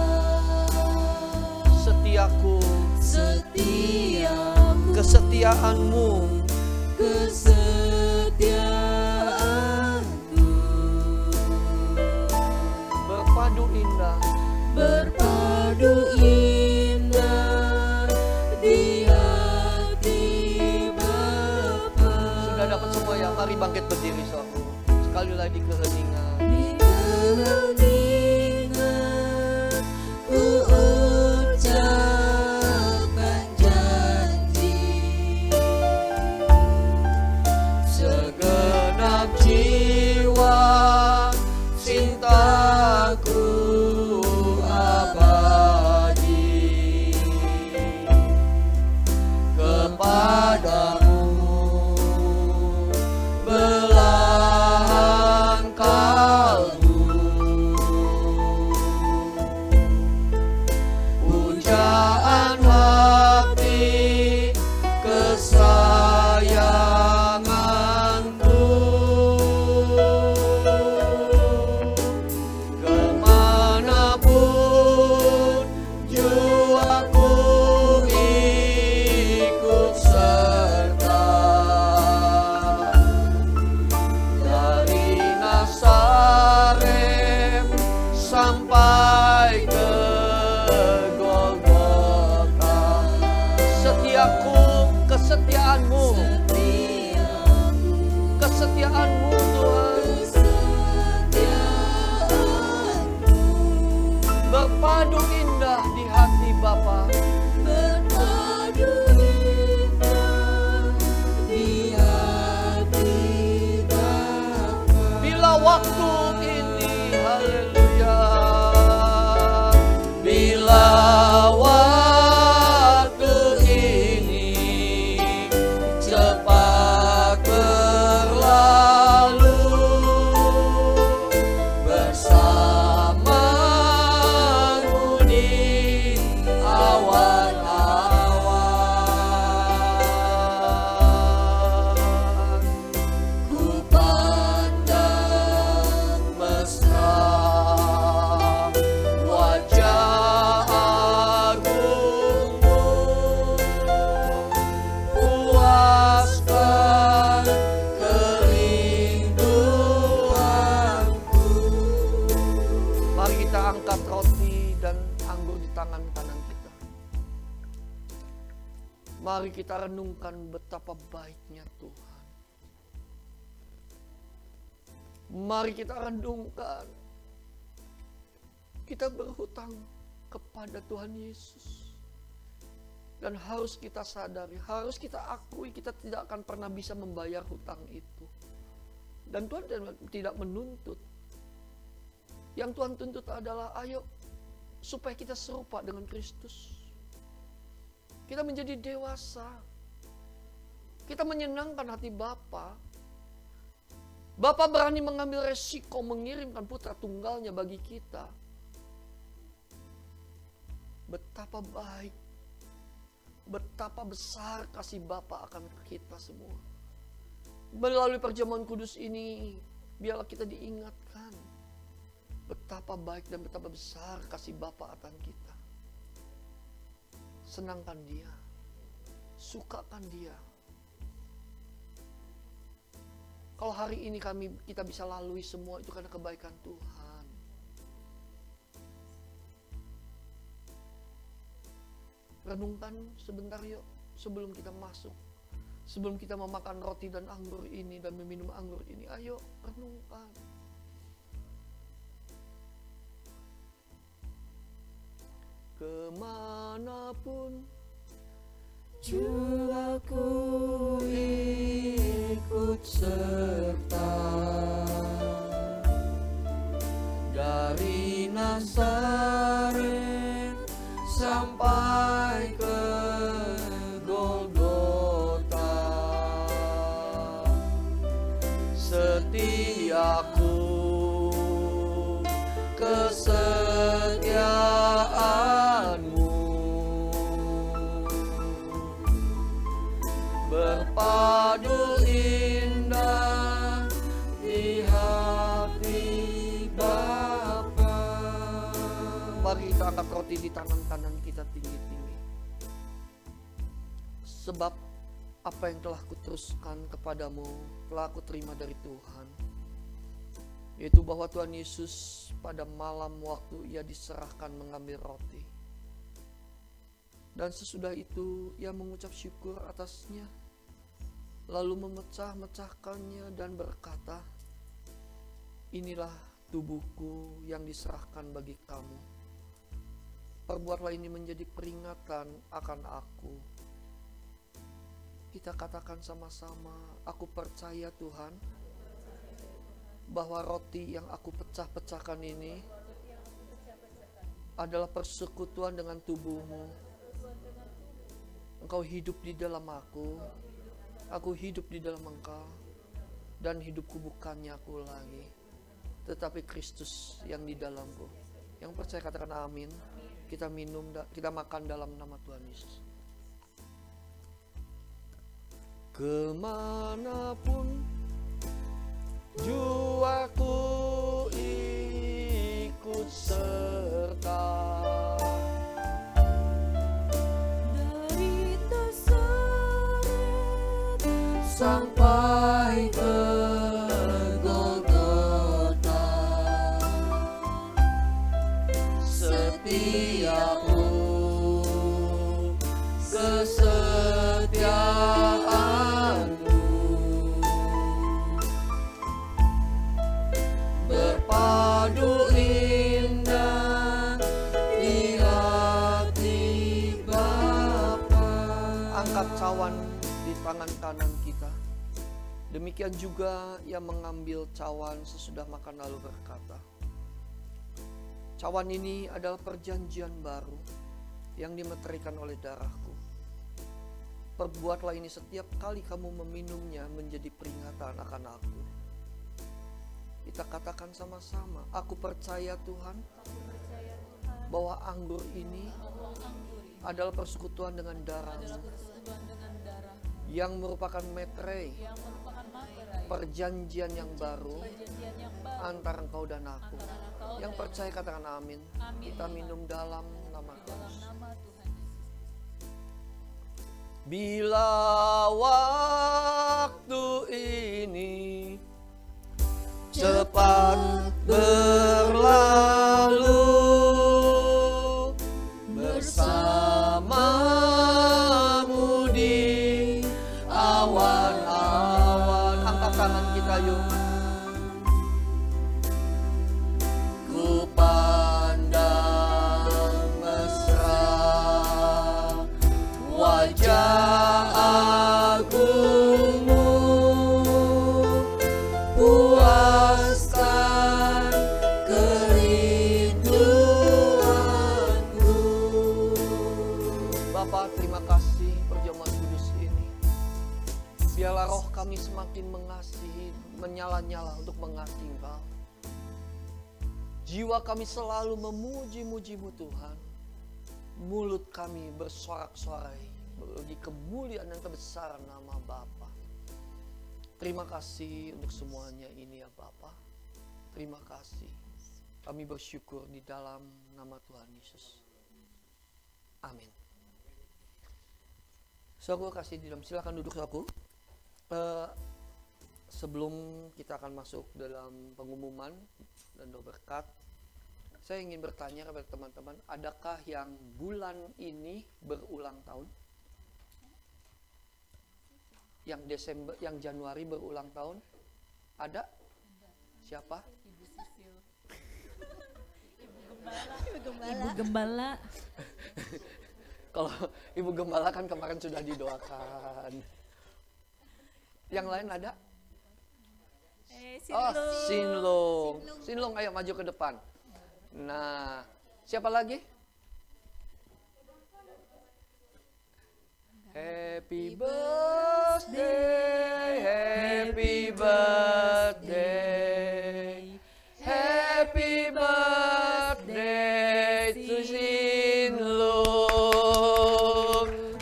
Setiaku, kesetiaanmu, kesetiaanku berpadu indah, berpadu indah di hati Bapa. Sudah dapat semua ya? Mari bangkit berdiri saudara. Sekali lagi keheningan. Di keheningan ku ucapkan janji, segenap jiwa cintaku abadi, kepadamu belahan kalbu, pujaan hati kesayanganku, kemanapun jiwaku ikut serta, dari Nazaret sampai ke Golgota. Setiaku, kesetiaanmu, kesetiaanmu Tuhan, berpadu indah di hati Bapa, berpadu indah di hati Bapa. Bila waktu ini, haleluya, bila waktu ini cepat berlalu bersamamu di awan-awan, ku pandang mesra wajah agungmu, puaskan kerinduanku. Mari kita angkat roti dan anggur di tangan kanan kita. Mari kita renungkan betapa baiknya Tuhan. Mari kita renungkan, kita berhutang kepada Tuhan Yesus. Dan harus kita sadari, harus kita akui, kita tidak akan pernah bisa membayar hutang itu. Dan Tuhan tidak menuntut. Yang Tuhan tuntut adalah, ayo supaya kita serupa dengan Kristus. Kita menjadi dewasa. Kita menyenangkan hati Bapa. Bapa berani mengambil resiko mengirimkan putra tunggalnya bagi kita. Betapa baik, betapa besar kasih Bapa akan kita semua. Melalui perjamuan kudus ini, biarlah kita diingatkan betapa baik dan betapa besar kasih Bapa akan kita. Senangkan Dia, sukakan Dia. Kalau hari ini kita bisa lalui semua itu karena kebaikan Tuhan. Renungkan sebentar yuk sebelum kita masuk. Sebelum kita memakan roti dan anggur ini dan meminum anggur ini, ayo renungkan. Kemanapun jiwaku ikut serta, dari Nazaret sampai ke Golgota, setiaku kesetiaanmu berpadu indah di hati Bapa. Mari kita angkat roti di tangan kanan kita tinggi-tinggi. Sebab apa yang telah kuteruskan kepadamu telah aku terima dari Tuhan, yaitu bahwa Tuhan Yesus pada malam waktu ia diserahkan mengambil roti, dan sesudah itu ia mengucap syukur atasnya, lalu memecah-mecahkannya dan berkata, inilah tubuhku yang diserahkan bagi kamu. Perbuatlah ini menjadi peringatan akan aku. Kita katakan sama-sama, aku percaya Tuhan, bahwa roti yang aku pecah-pecahkan ini adalah persekutuan dengan tubuhmu. Engkau hidup di dalam aku hidup di dalam Engkau, dan hidupku bukannya aku lagi, tetapi Kristus yang di dalamku. Yang percaya katakan amin. Kita makan dalam nama Tuhan Yesus. Kemanapun jiwaku ikut serta, dari Nazaret sampai ke Golgota, setiaku kesetiaanmu berpadu indah di hati Bapa. Angkat cawan di tangan kanan kita. Demikian juga ia mengambil cawan sesudah makan lalu berkata, cawan ini adalah perjanjian baru yang dimeterikan oleh darahku. Perbuatlah ini setiap kali kamu meminumnya menjadi peringatan akan aku. Kita katakan sama-sama, aku percaya Tuhan bahwa anggur ini adalah persekutuan dengan darah-Mu yang merupakan metre, perjanjian yang baru antara Engkau dan aku. Yang percaya katakan amin. Kita minum dalam nama Yesus. Bila waktu ini cepat berlalu bersamamu di awan-awan. Angkat tangan kita yuk. Ku pandang mesra wajah agungmu, puaskan kerinduanku. Bapa, terima kasih perjamuan kudus ini. Biarlah roh kami semakin mengasihi, menyala-nyala untuk mengasihi Engkau. Jiwa kami selalu memuji-muji-Mu Tuhan. Mulut kami bersorak-sorai bagi kemuliaan dan kebesaran nama Bapa. Terima kasih untuk semuanya ini ya Bapa. Terima kasih. Kami bersyukur di dalam nama Tuhan Yesus. Amin. Saudara kasih di dalam, silakan duduk saudaraku. Sebelum kita akan masuk dalam pengumuman dan doa berkat, saya ingin bertanya kepada teman-teman, adakah yang bulan ini berulang tahun? Yang Desember, yang Januari berulang tahun? Ada? Siapa? Ibu Sisil. Ibu Gembala. Kalau Ibu Gembala kan kemarin sudah didoakan. Yang lain ada? Oh, Sinlung. Sinlung, ayo maju ke depan. Nah, siapa lagi? Happy birthday, happy birthday, happy birthday to Sinlung,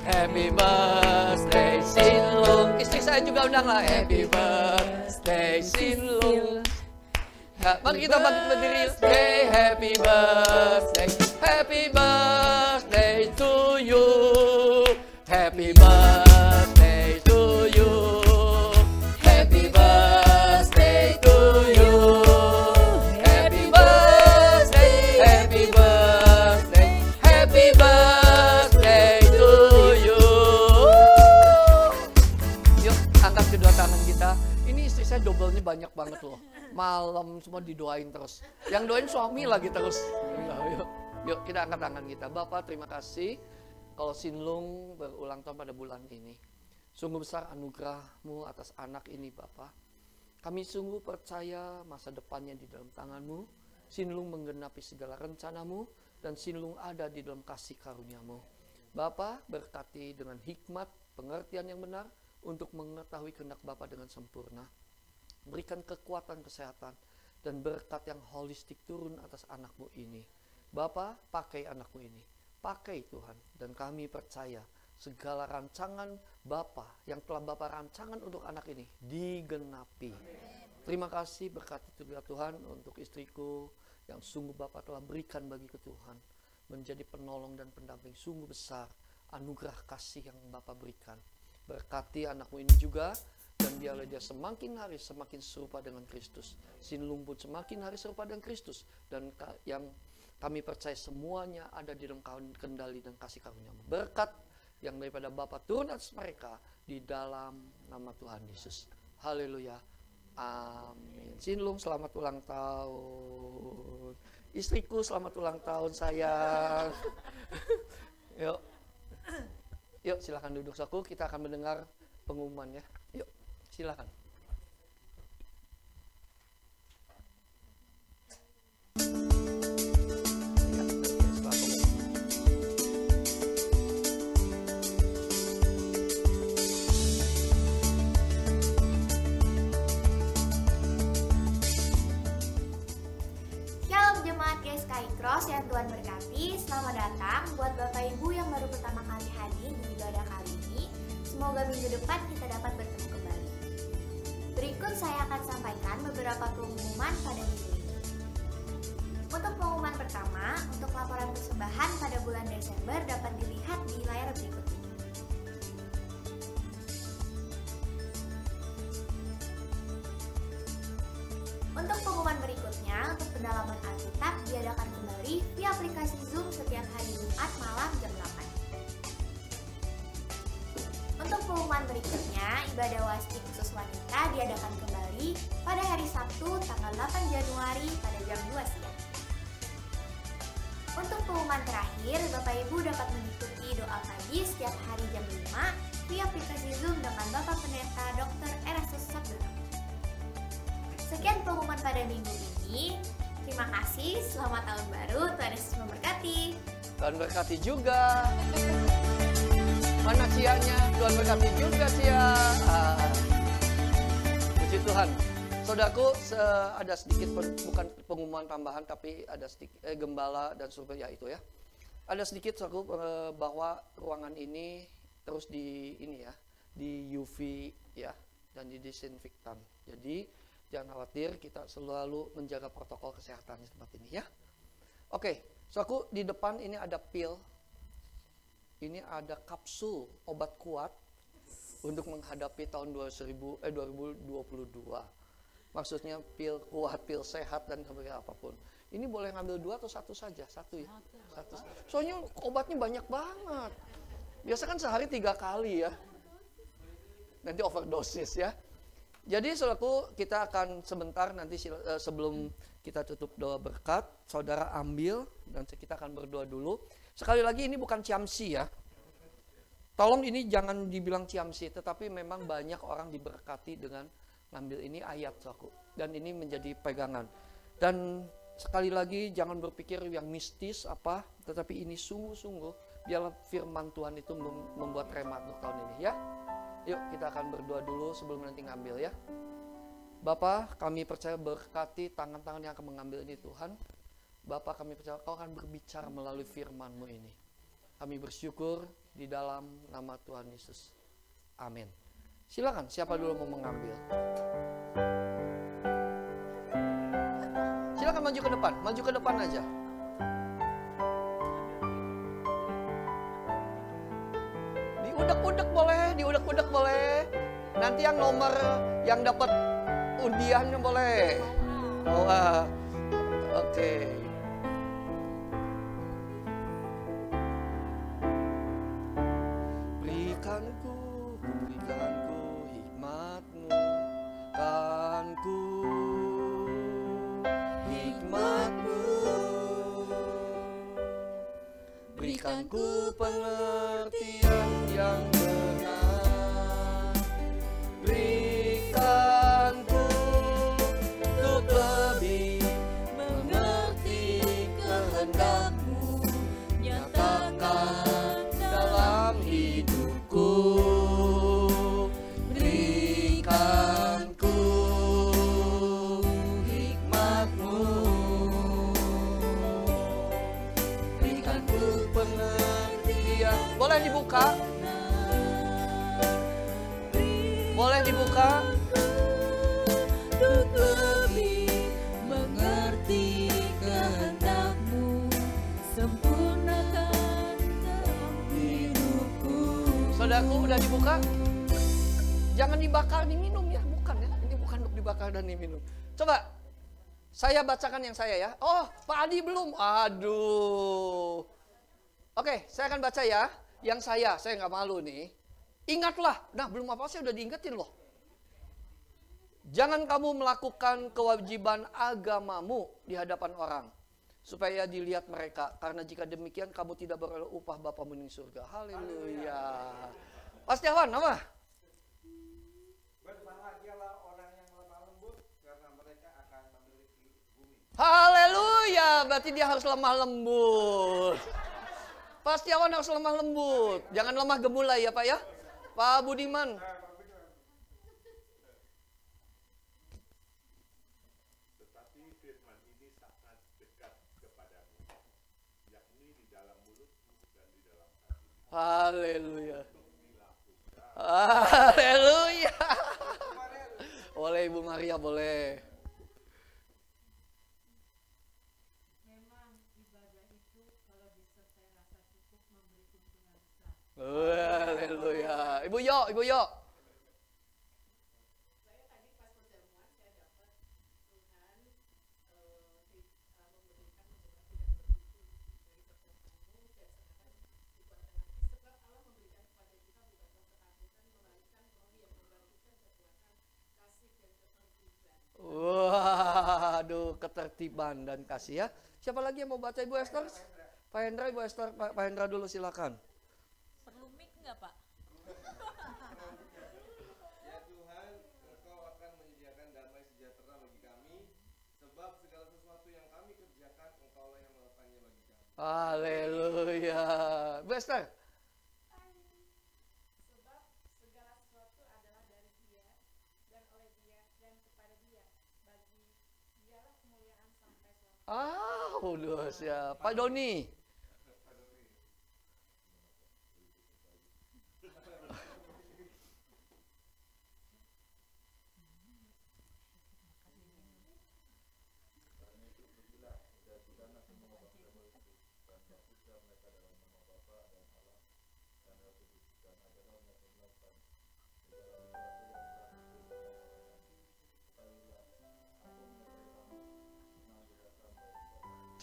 happy birthday Sinlung. Istri saya juga undang lah, happy birthday Sinlung. Nah, mari kita berdiri. Hey, happy birthday to you. Happy birthday to you. Happy birthday to you. Happy birthday, happy birthday, happy birthday to you. Yuk, angkat kedua tangan kita. Ini istri saya dobelnya banyak banget loh. Malam semua didoain terus. Yang doain suami lagi terus. Yuk kita angkat tangan kita. Bapak, terima kasih kalau Sinlung berulang tahun pada bulan ini. Sungguh besar anugerah-Mu atas anak ini, Bapak. Kami sungguh percaya masa depannya di dalam tangan-Mu. Sinlung menggenapi segala rencana-Mu, dan Sinlung ada di dalam kasih karunia-Mu. Bapak, berkati dengan hikmat, pengertian yang benar untuk mengetahui kehendak Bapak dengan sempurna. Berikan kekuatan, kesehatan, dan berkat yang holistik turun atas anak-Mu ini. Bapa, pakai anak-Mu ini. Pakai Tuhan. Dan kami percaya segala rancangan Bapa yang telah Bapa rancangan untuk anak ini digenapi. Terima kasih berkati juga Tuhan untuk istriku yang sungguh Bapa telah berikan bagi ke Tuhan. Menjadi penolong dan pendamping sungguh besar. Anugerah kasih yang Bapa berikan. Berkati anak-Mu ini juga. Dan biarlah dia semakin hari semakin serupa dengan Kristus. Sinlung pun semakin hari serupa dengan Kristus. Dan yang kami percaya semuanya ada di dalam kendali dan kasih karunia-Mu. Berkat yang daripada Bapa turun atas mereka di dalam nama Tuhan Yesus. Haleluya. Amin. Sinlung, selamat ulang tahun. Istriku, selamat ulang tahun sayang. Yuk silakan duduk saku. Kita akan mendengar pengumuman ya. Yuk. Silakan. Shalom jemaat GSKI Cross yang Tuhan berkati. Selamat datang buat Bapak Ibu yang baru pertama kali hadir di ibadah kali ini. Semoga minggu depan kita dapat bertemu kembali. Berikut saya akan sampaikan beberapa pengumuman pada minggu ini. Untuk pengumuman pertama, untuk laporan persembahan pada bulan Desember dapat dilihat di layar berikut ini. Untuk pengumuman berikutnya, untuk pendalaman Alkitab diadakan kembali via aplikasi Zoom setiap hari Jumat malam jam 8. Untuk pengumuman berikutnya, ibadah wasti khusus wanita diadakan kembali pada hari Sabtu tanggal 8 Januari pada jam 2 siang. Untuk pengumuman terakhir, Bapak Ibu dapat mengikuti doa pagi setiap hari jam 5 via aplikasi Zoom dengan Bapak Pendeta Dr. Erastus Sabdona. Sekian pengumuman pada minggu ini. Terima kasih, selamat tahun baru, Tuhan Yesus memberkati. Tuhan berkati juga. Mana Cianya? Tuhan berkati juga Cia. Puji Tuhan. Saudaraku, ada sedikit bukan pengumuman tambahan, tapi ada sedikit gembala dan supaya itu ya. Ada sedikit saudaraku bahwa ruangan ini terus di UV ya dan di disinfektan. Jadi jangan khawatir, kita selalu menjaga protokol kesehatan di tempat ini ya. Oke, saudaraku, di depan ini ada pil. Ini ada kapsul obat kuat untuk menghadapi tahun 2022. Maksudnya pil kuat, pil sehat dan sebagainya apapun. Ini boleh ngambil 2 atau 1 saja? 1 ya? 1. Soalnya obatnya banyak banget. Biasa kan sehari 3 kali ya. Nanti overdosis ya. Jadi saudaraku, kita akan sebentar nanti sebelum kita tutup doa berkat, saudara ambil dan kita akan berdoa dulu. Sekali lagi ini bukan ciamsi ya. Tolong ini jangan dibilang ciamsi, tetapi memang banyak orang diberkati dengan ngambil ini ayat saudaraku. Dan ini menjadi pegangan. Dan sekali lagi jangan berpikir yang mistis apa, tetapi ini sungguh-sungguh biarlah firman Tuhan itu membuat rema untuk tahun ini ya. Yuk kita akan berdoa dulu sebelum nanti ngambil ya. Bapa, kami percaya berkati tangan-tangan yang akan mengambil ini Tuhan. Bapa, kami percaya Kau akan berbicara melalui firman-Mu ini. Kami bersyukur di dalam nama Tuhan Yesus. Amin. Silakan, siapa dulu mau mengambil? Silakan maju ke depan aja. Diudak-udak boleh. Nanti yang nomor yang dapat undiannya boleh. Wah, oke. Berikanku hikmat-Mu, kanku hikmat-Mu. Berikanku pengertian yang benar. Berikanku untuk lebih mengerti kehendak-Mu. Nyatakan dalam hidupku. Berikanku hikmat-Mu. Berikanku pengertian. Boleh dibuka? Boleh dibuka? Untuk lebih mengerti kehendak-Mu, sempurnakan dalam hidupku. Saudaraku, udah dibuka? Jangan dibakar diminum ya, bukan ya. Ini bukan untuk dibakar dan diminum. Coba saya bacakan yang saya ya. Oh, Pak Adi belum. Aduh. Oke, saya akan baca ya. Yang saya nggak malu nih. Ingatlah, nah belum apa saya udah diingetin loh. Jangan kamu melakukan kewajiban agamamu di hadapan orang, supaya dilihat mereka. Karena jika demikian kamu tidak beroleh upah Bapamu di surga. Haleluya. Pak Setiawan, apa? Berbahagialah orang yang lemah lembut, karena mereka akan memiliki bumi. Haleluya, berarti dia harus lemah lembut. Pak Setiawan harus lemah lembut. Jangan lemah gemulai ya Pak ya. Pak Budiman. Tetapi firman ini sangat dekat kepadamu, yakni di dalam mulutmu dan di dalam hatimu. Haleluya. Haleluya. Boleh Ibu Maria, boleh. Memang ibadah itu kalau disertai rasa cukup memberi keuntungan besar. Haleluya. Ibu Yo. Saya tadi pas perjamuan saya dapat Tuhan memberikan untuk tidak bersyukur dari perjamuanmu dan sekarang dikuatkan lagi sebab Allah memberikan kepada kita bukan ketakutan melainkan roh yang membangkitkan kekuatan kasih dan ketertiban. Waduh, ketertiban dan kasih ya. Siapa lagi yang mau baca Ibu Esther? Pak Hendra, Ibu Esther, Pak Hendra dulu silakan. Perlu mic nggak Pak? Ya Tuhan, Engkau akan menyediakan damai sejahtera bagi kami, sebab segala sesuatu yang kami kerjakan, Engkaulah yang melakukannya bagi kami. Haleluya. Ibu Esther. Sebab segala sesuatu adalah dari Dia dan oleh Dia dan kepada Dia. Bagi Dialah kemuliaan sampai selamanya. Udah siap. Pak Doni.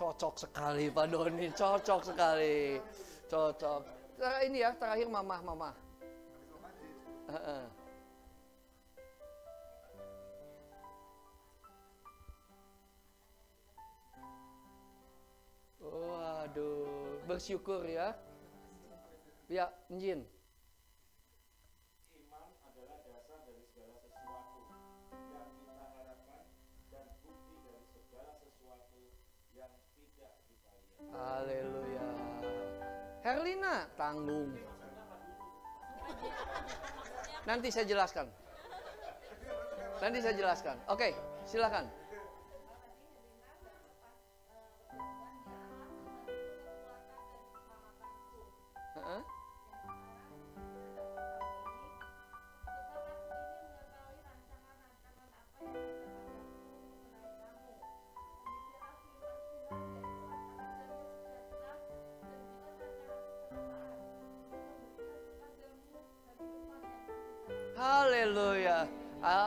Cocok sekali Pak Doni, cocok sekali. Cocok. Ini ya, terakhir mama. Waduh, bersyukur ya. Ya, Njin. Iman adalah dasar dari segala sesuatu yang kita harapkan dan bukti dari segala sesuatu yang tidak kita lihat. Haleluya. Herlina, tanggung. Nanti saya jelaskan. Oke, silakan. Heeh. Haleluya.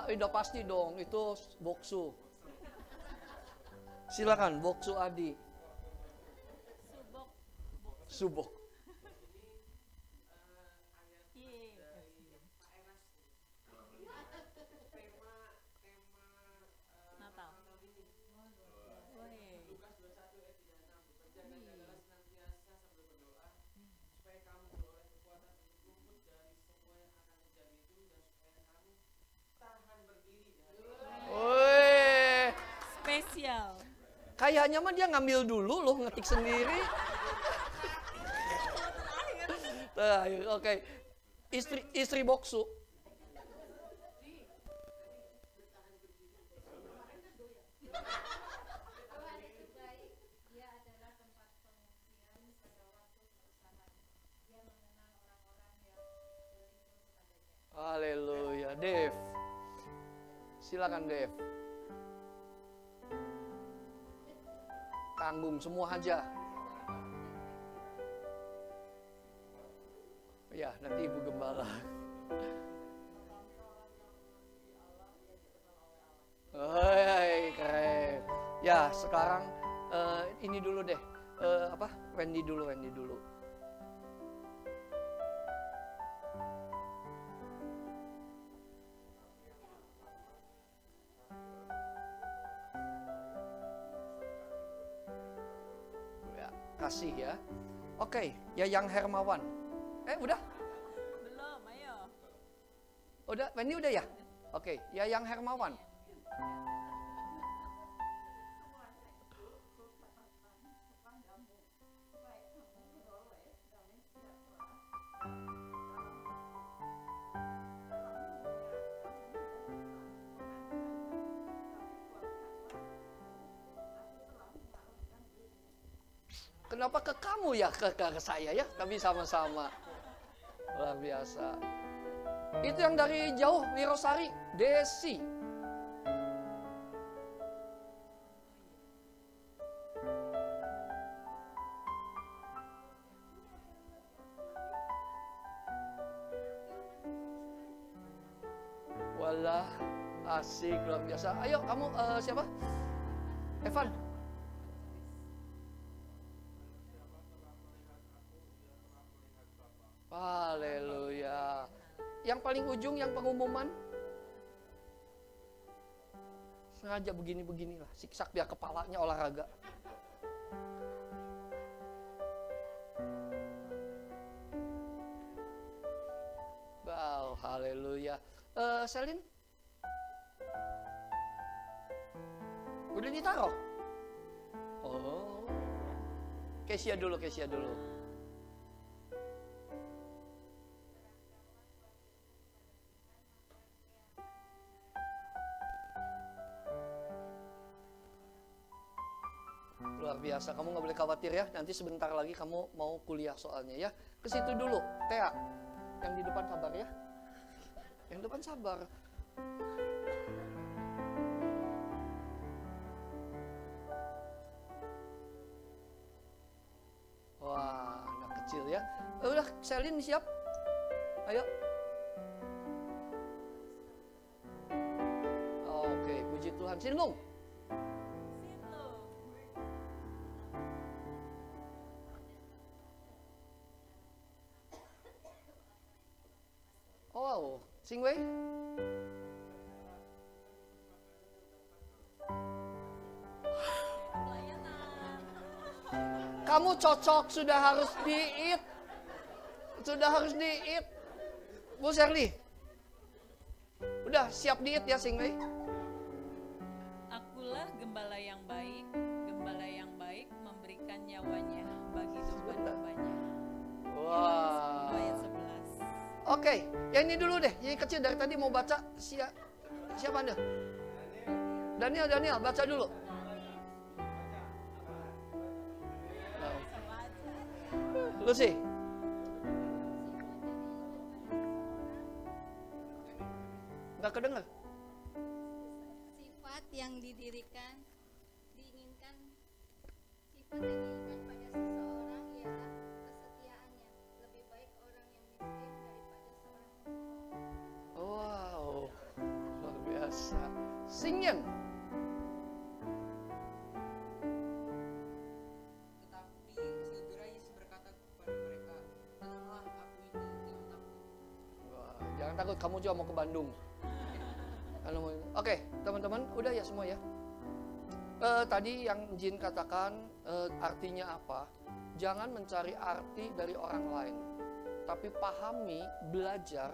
Udah pasti dong, itu Boksu. Silakan, Boksu Adi. Subok. Natal. Lukas 21 ayat 36, berjaga-jagalah senantiasa sambil berdoa, supaya kamu beroleh kekuatan untuk luput dari semua yang akan terjadi itu, dan supaya kamu tahan berdiri di hadapan Woi, Spesial. kayaknya mah dia ngambil dulu loh, ngetik sendiri. Terakhir, oke. Istri Boksu. Haleluya, Dev. Silakan Dev. Tanggung semua aja. Ya, nanti Ibu Gembala. Hai, keren. Ya, sekarang ini dulu deh. Wendy dulu. Ya, kasih ya. Oke, Yayang Hermawan. Udah? Belum, ayo. Udah, Wendy udah ya? Oke, Yayang Hermawan. Kenapa ke kamu ya, ke saya ya? Kami sama-sama. Luar biasa. Itu yang dari jauh, Wirosari, Desi. Walah, asik, luar biasa. Ayo, kamu siapa? Evan. Haleluya. Yang paling ujung, yang pengumuman. Sengaja begini-beginilah, siksak biar kepalanya olahraga. Wow, haleluya. Selin? Udah ditaruh? Oh. Kesia dulu. Luar biasa, kamu nggak boleh khawatir ya. Nanti sebentar lagi kamu mau kuliah soalnya ya. Ke situ dulu, Tea. Yang di depan sabar ya. Yang depan sabar. Wah, anak kecil ya. Udah, Selin siap? Ayo. Tuhan. Sinlung. Oh, Singwei. Kamu cocok, sudah harus diit. Sudah harus diit. Bu Sherly. Udah siap diit ya Singwei. Akulah gembala yang baik memberikan nyawanya bagi domba-dombanya. Wah. Ayat 11. Oke, yang ini dulu deh. Yang kecil dari tadi mau baca. Siapa Anda? Daniel, baca dulu. Lucy. Nggak kedengar. Sifat yang diinginkan pada seseorang ialah kesetiaannya. Lebih baik orang yang miskin daripada seorang pembohong. Wow, luar biasa. Singen. Tetapi segera Yesus berkata kepada mereka, tenanglah, aku ini, jangan takut. Wah, jangan takut, kamu juga mau ke Bandung. Oke, teman-teman, udah ya semua ya. Tadi yang Jin katakan artinya apa? Jangan mencari arti dari orang lain, tapi pahami, belajar.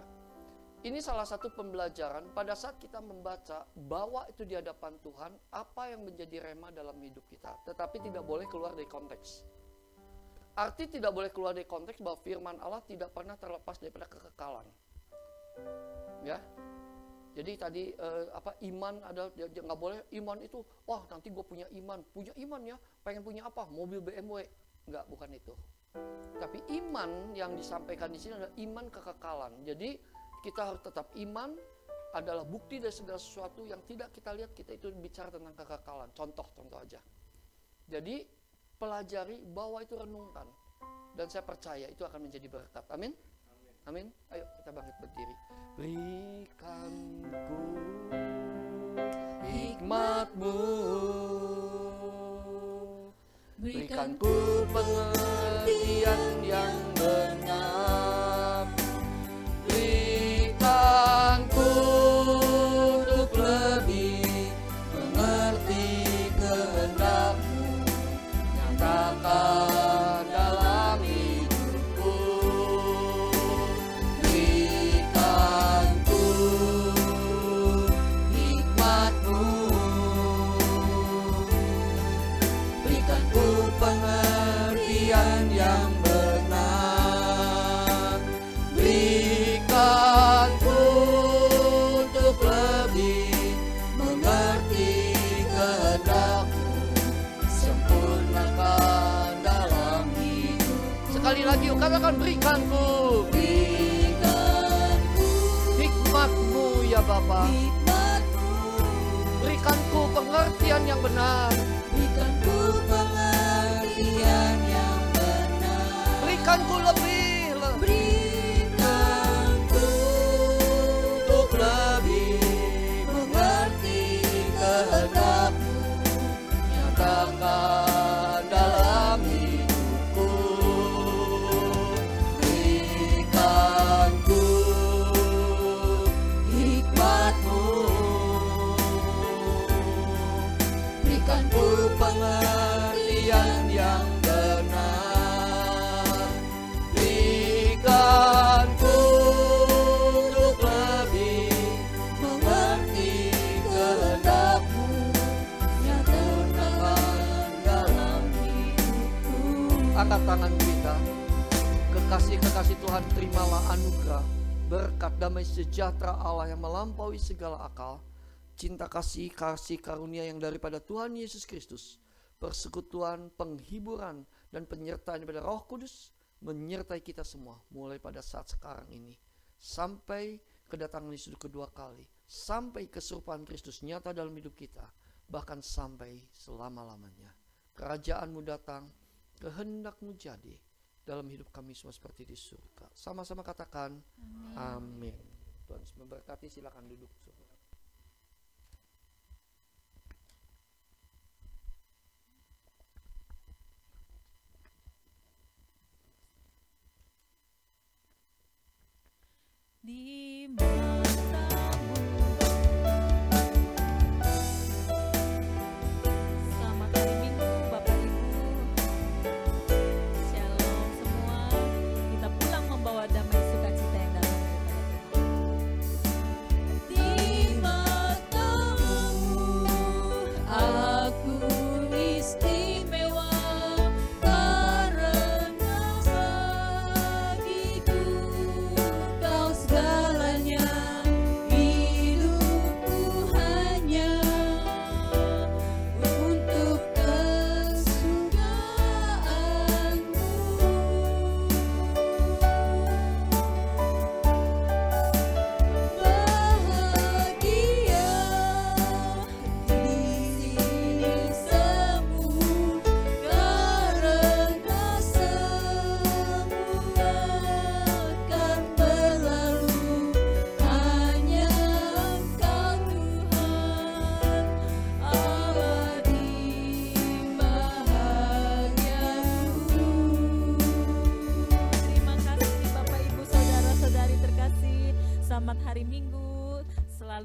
Ini salah satu pembelajaran pada saat kita membaca, bawa itu di hadapan Tuhan, apa yang menjadi rema dalam hidup kita. Tetapi tidak boleh keluar dari konteks. Arti tidak boleh keluar dari konteks bahwa firman Allah tidak pernah terlepas daripada kekekalan. Ya. Jadi tadi iman adalah nggak boleh iman itu, wah nanti gue punya iman ya, pengen punya apa? Mobil BMW. Enggak, bukan itu. Tapi iman yang disampaikan di sini adalah iman kekekalan. Jadi kita harus tetap iman adalah bukti dari segala sesuatu yang tidak kita lihat, kita itu bicara tentang kekekalan. Contoh aja. Jadi pelajari, bawa itu, renungkan. Dan saya percaya itu akan menjadi berkat. Amin. Amin. Ayo kita bangkit berdiri. Berikanku hikmat-Mu, berikanku pengertian yang benar, berikanku untuk lebih mengerti kehendak-Mu, nyatakan dalam hidupku. Berikanku hikmat-Mu, berikanku pengertian yang benar, berikanku untuk lebih mengerti kehendak-Mu, sempurnakan dalam hidup. Sekali lagi yuk katakan, berikanku hikmat-Mu ya Bapa, berikanku pengertian yang benar, berikanku lebih untuk lebih mengerti kehendak-Mu, nyatakan dalam hidupku. Berikanku hikmat-Mu, berikanku pengertian yang benar, berikanku untuk lebih mengerti kehendak-Mu, nyatakan dalam hidupku. Angkat tangan kita. Kekasih-kekasih Tuhan, terimalah anugerah, berkat, damai sejahtera Allah yang melampaui segala akal, cinta kasih karunia yang daripada Tuhan Yesus Kristus, persekutuan, penghiburan, dan penyertaan daripada Roh Kudus menyertai kita semua mulai pada saat sekarang ini sampai kedatangan Yesus kedua kali, sampai keserupaan Kristus nyata dalam hidup kita, bahkan sampai selama-lamanya. Kerajaan-Mu datang, kehendak-Mu jadi dalam hidup kami semua seperti di surga. Sama-sama katakan amin. Tuhan memberkati, silakan duduk.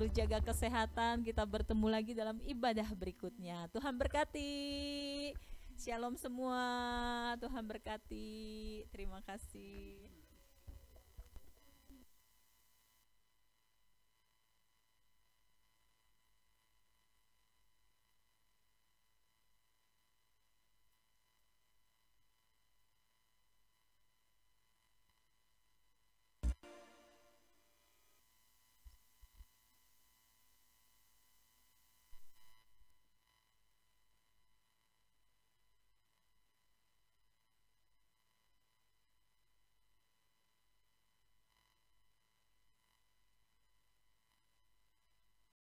selalu jaga kesehatan. Kita bertemu lagi dalam ibadah berikutnya. Tuhan berkati. Shalom semua. Tuhan berkati. Terima kasih.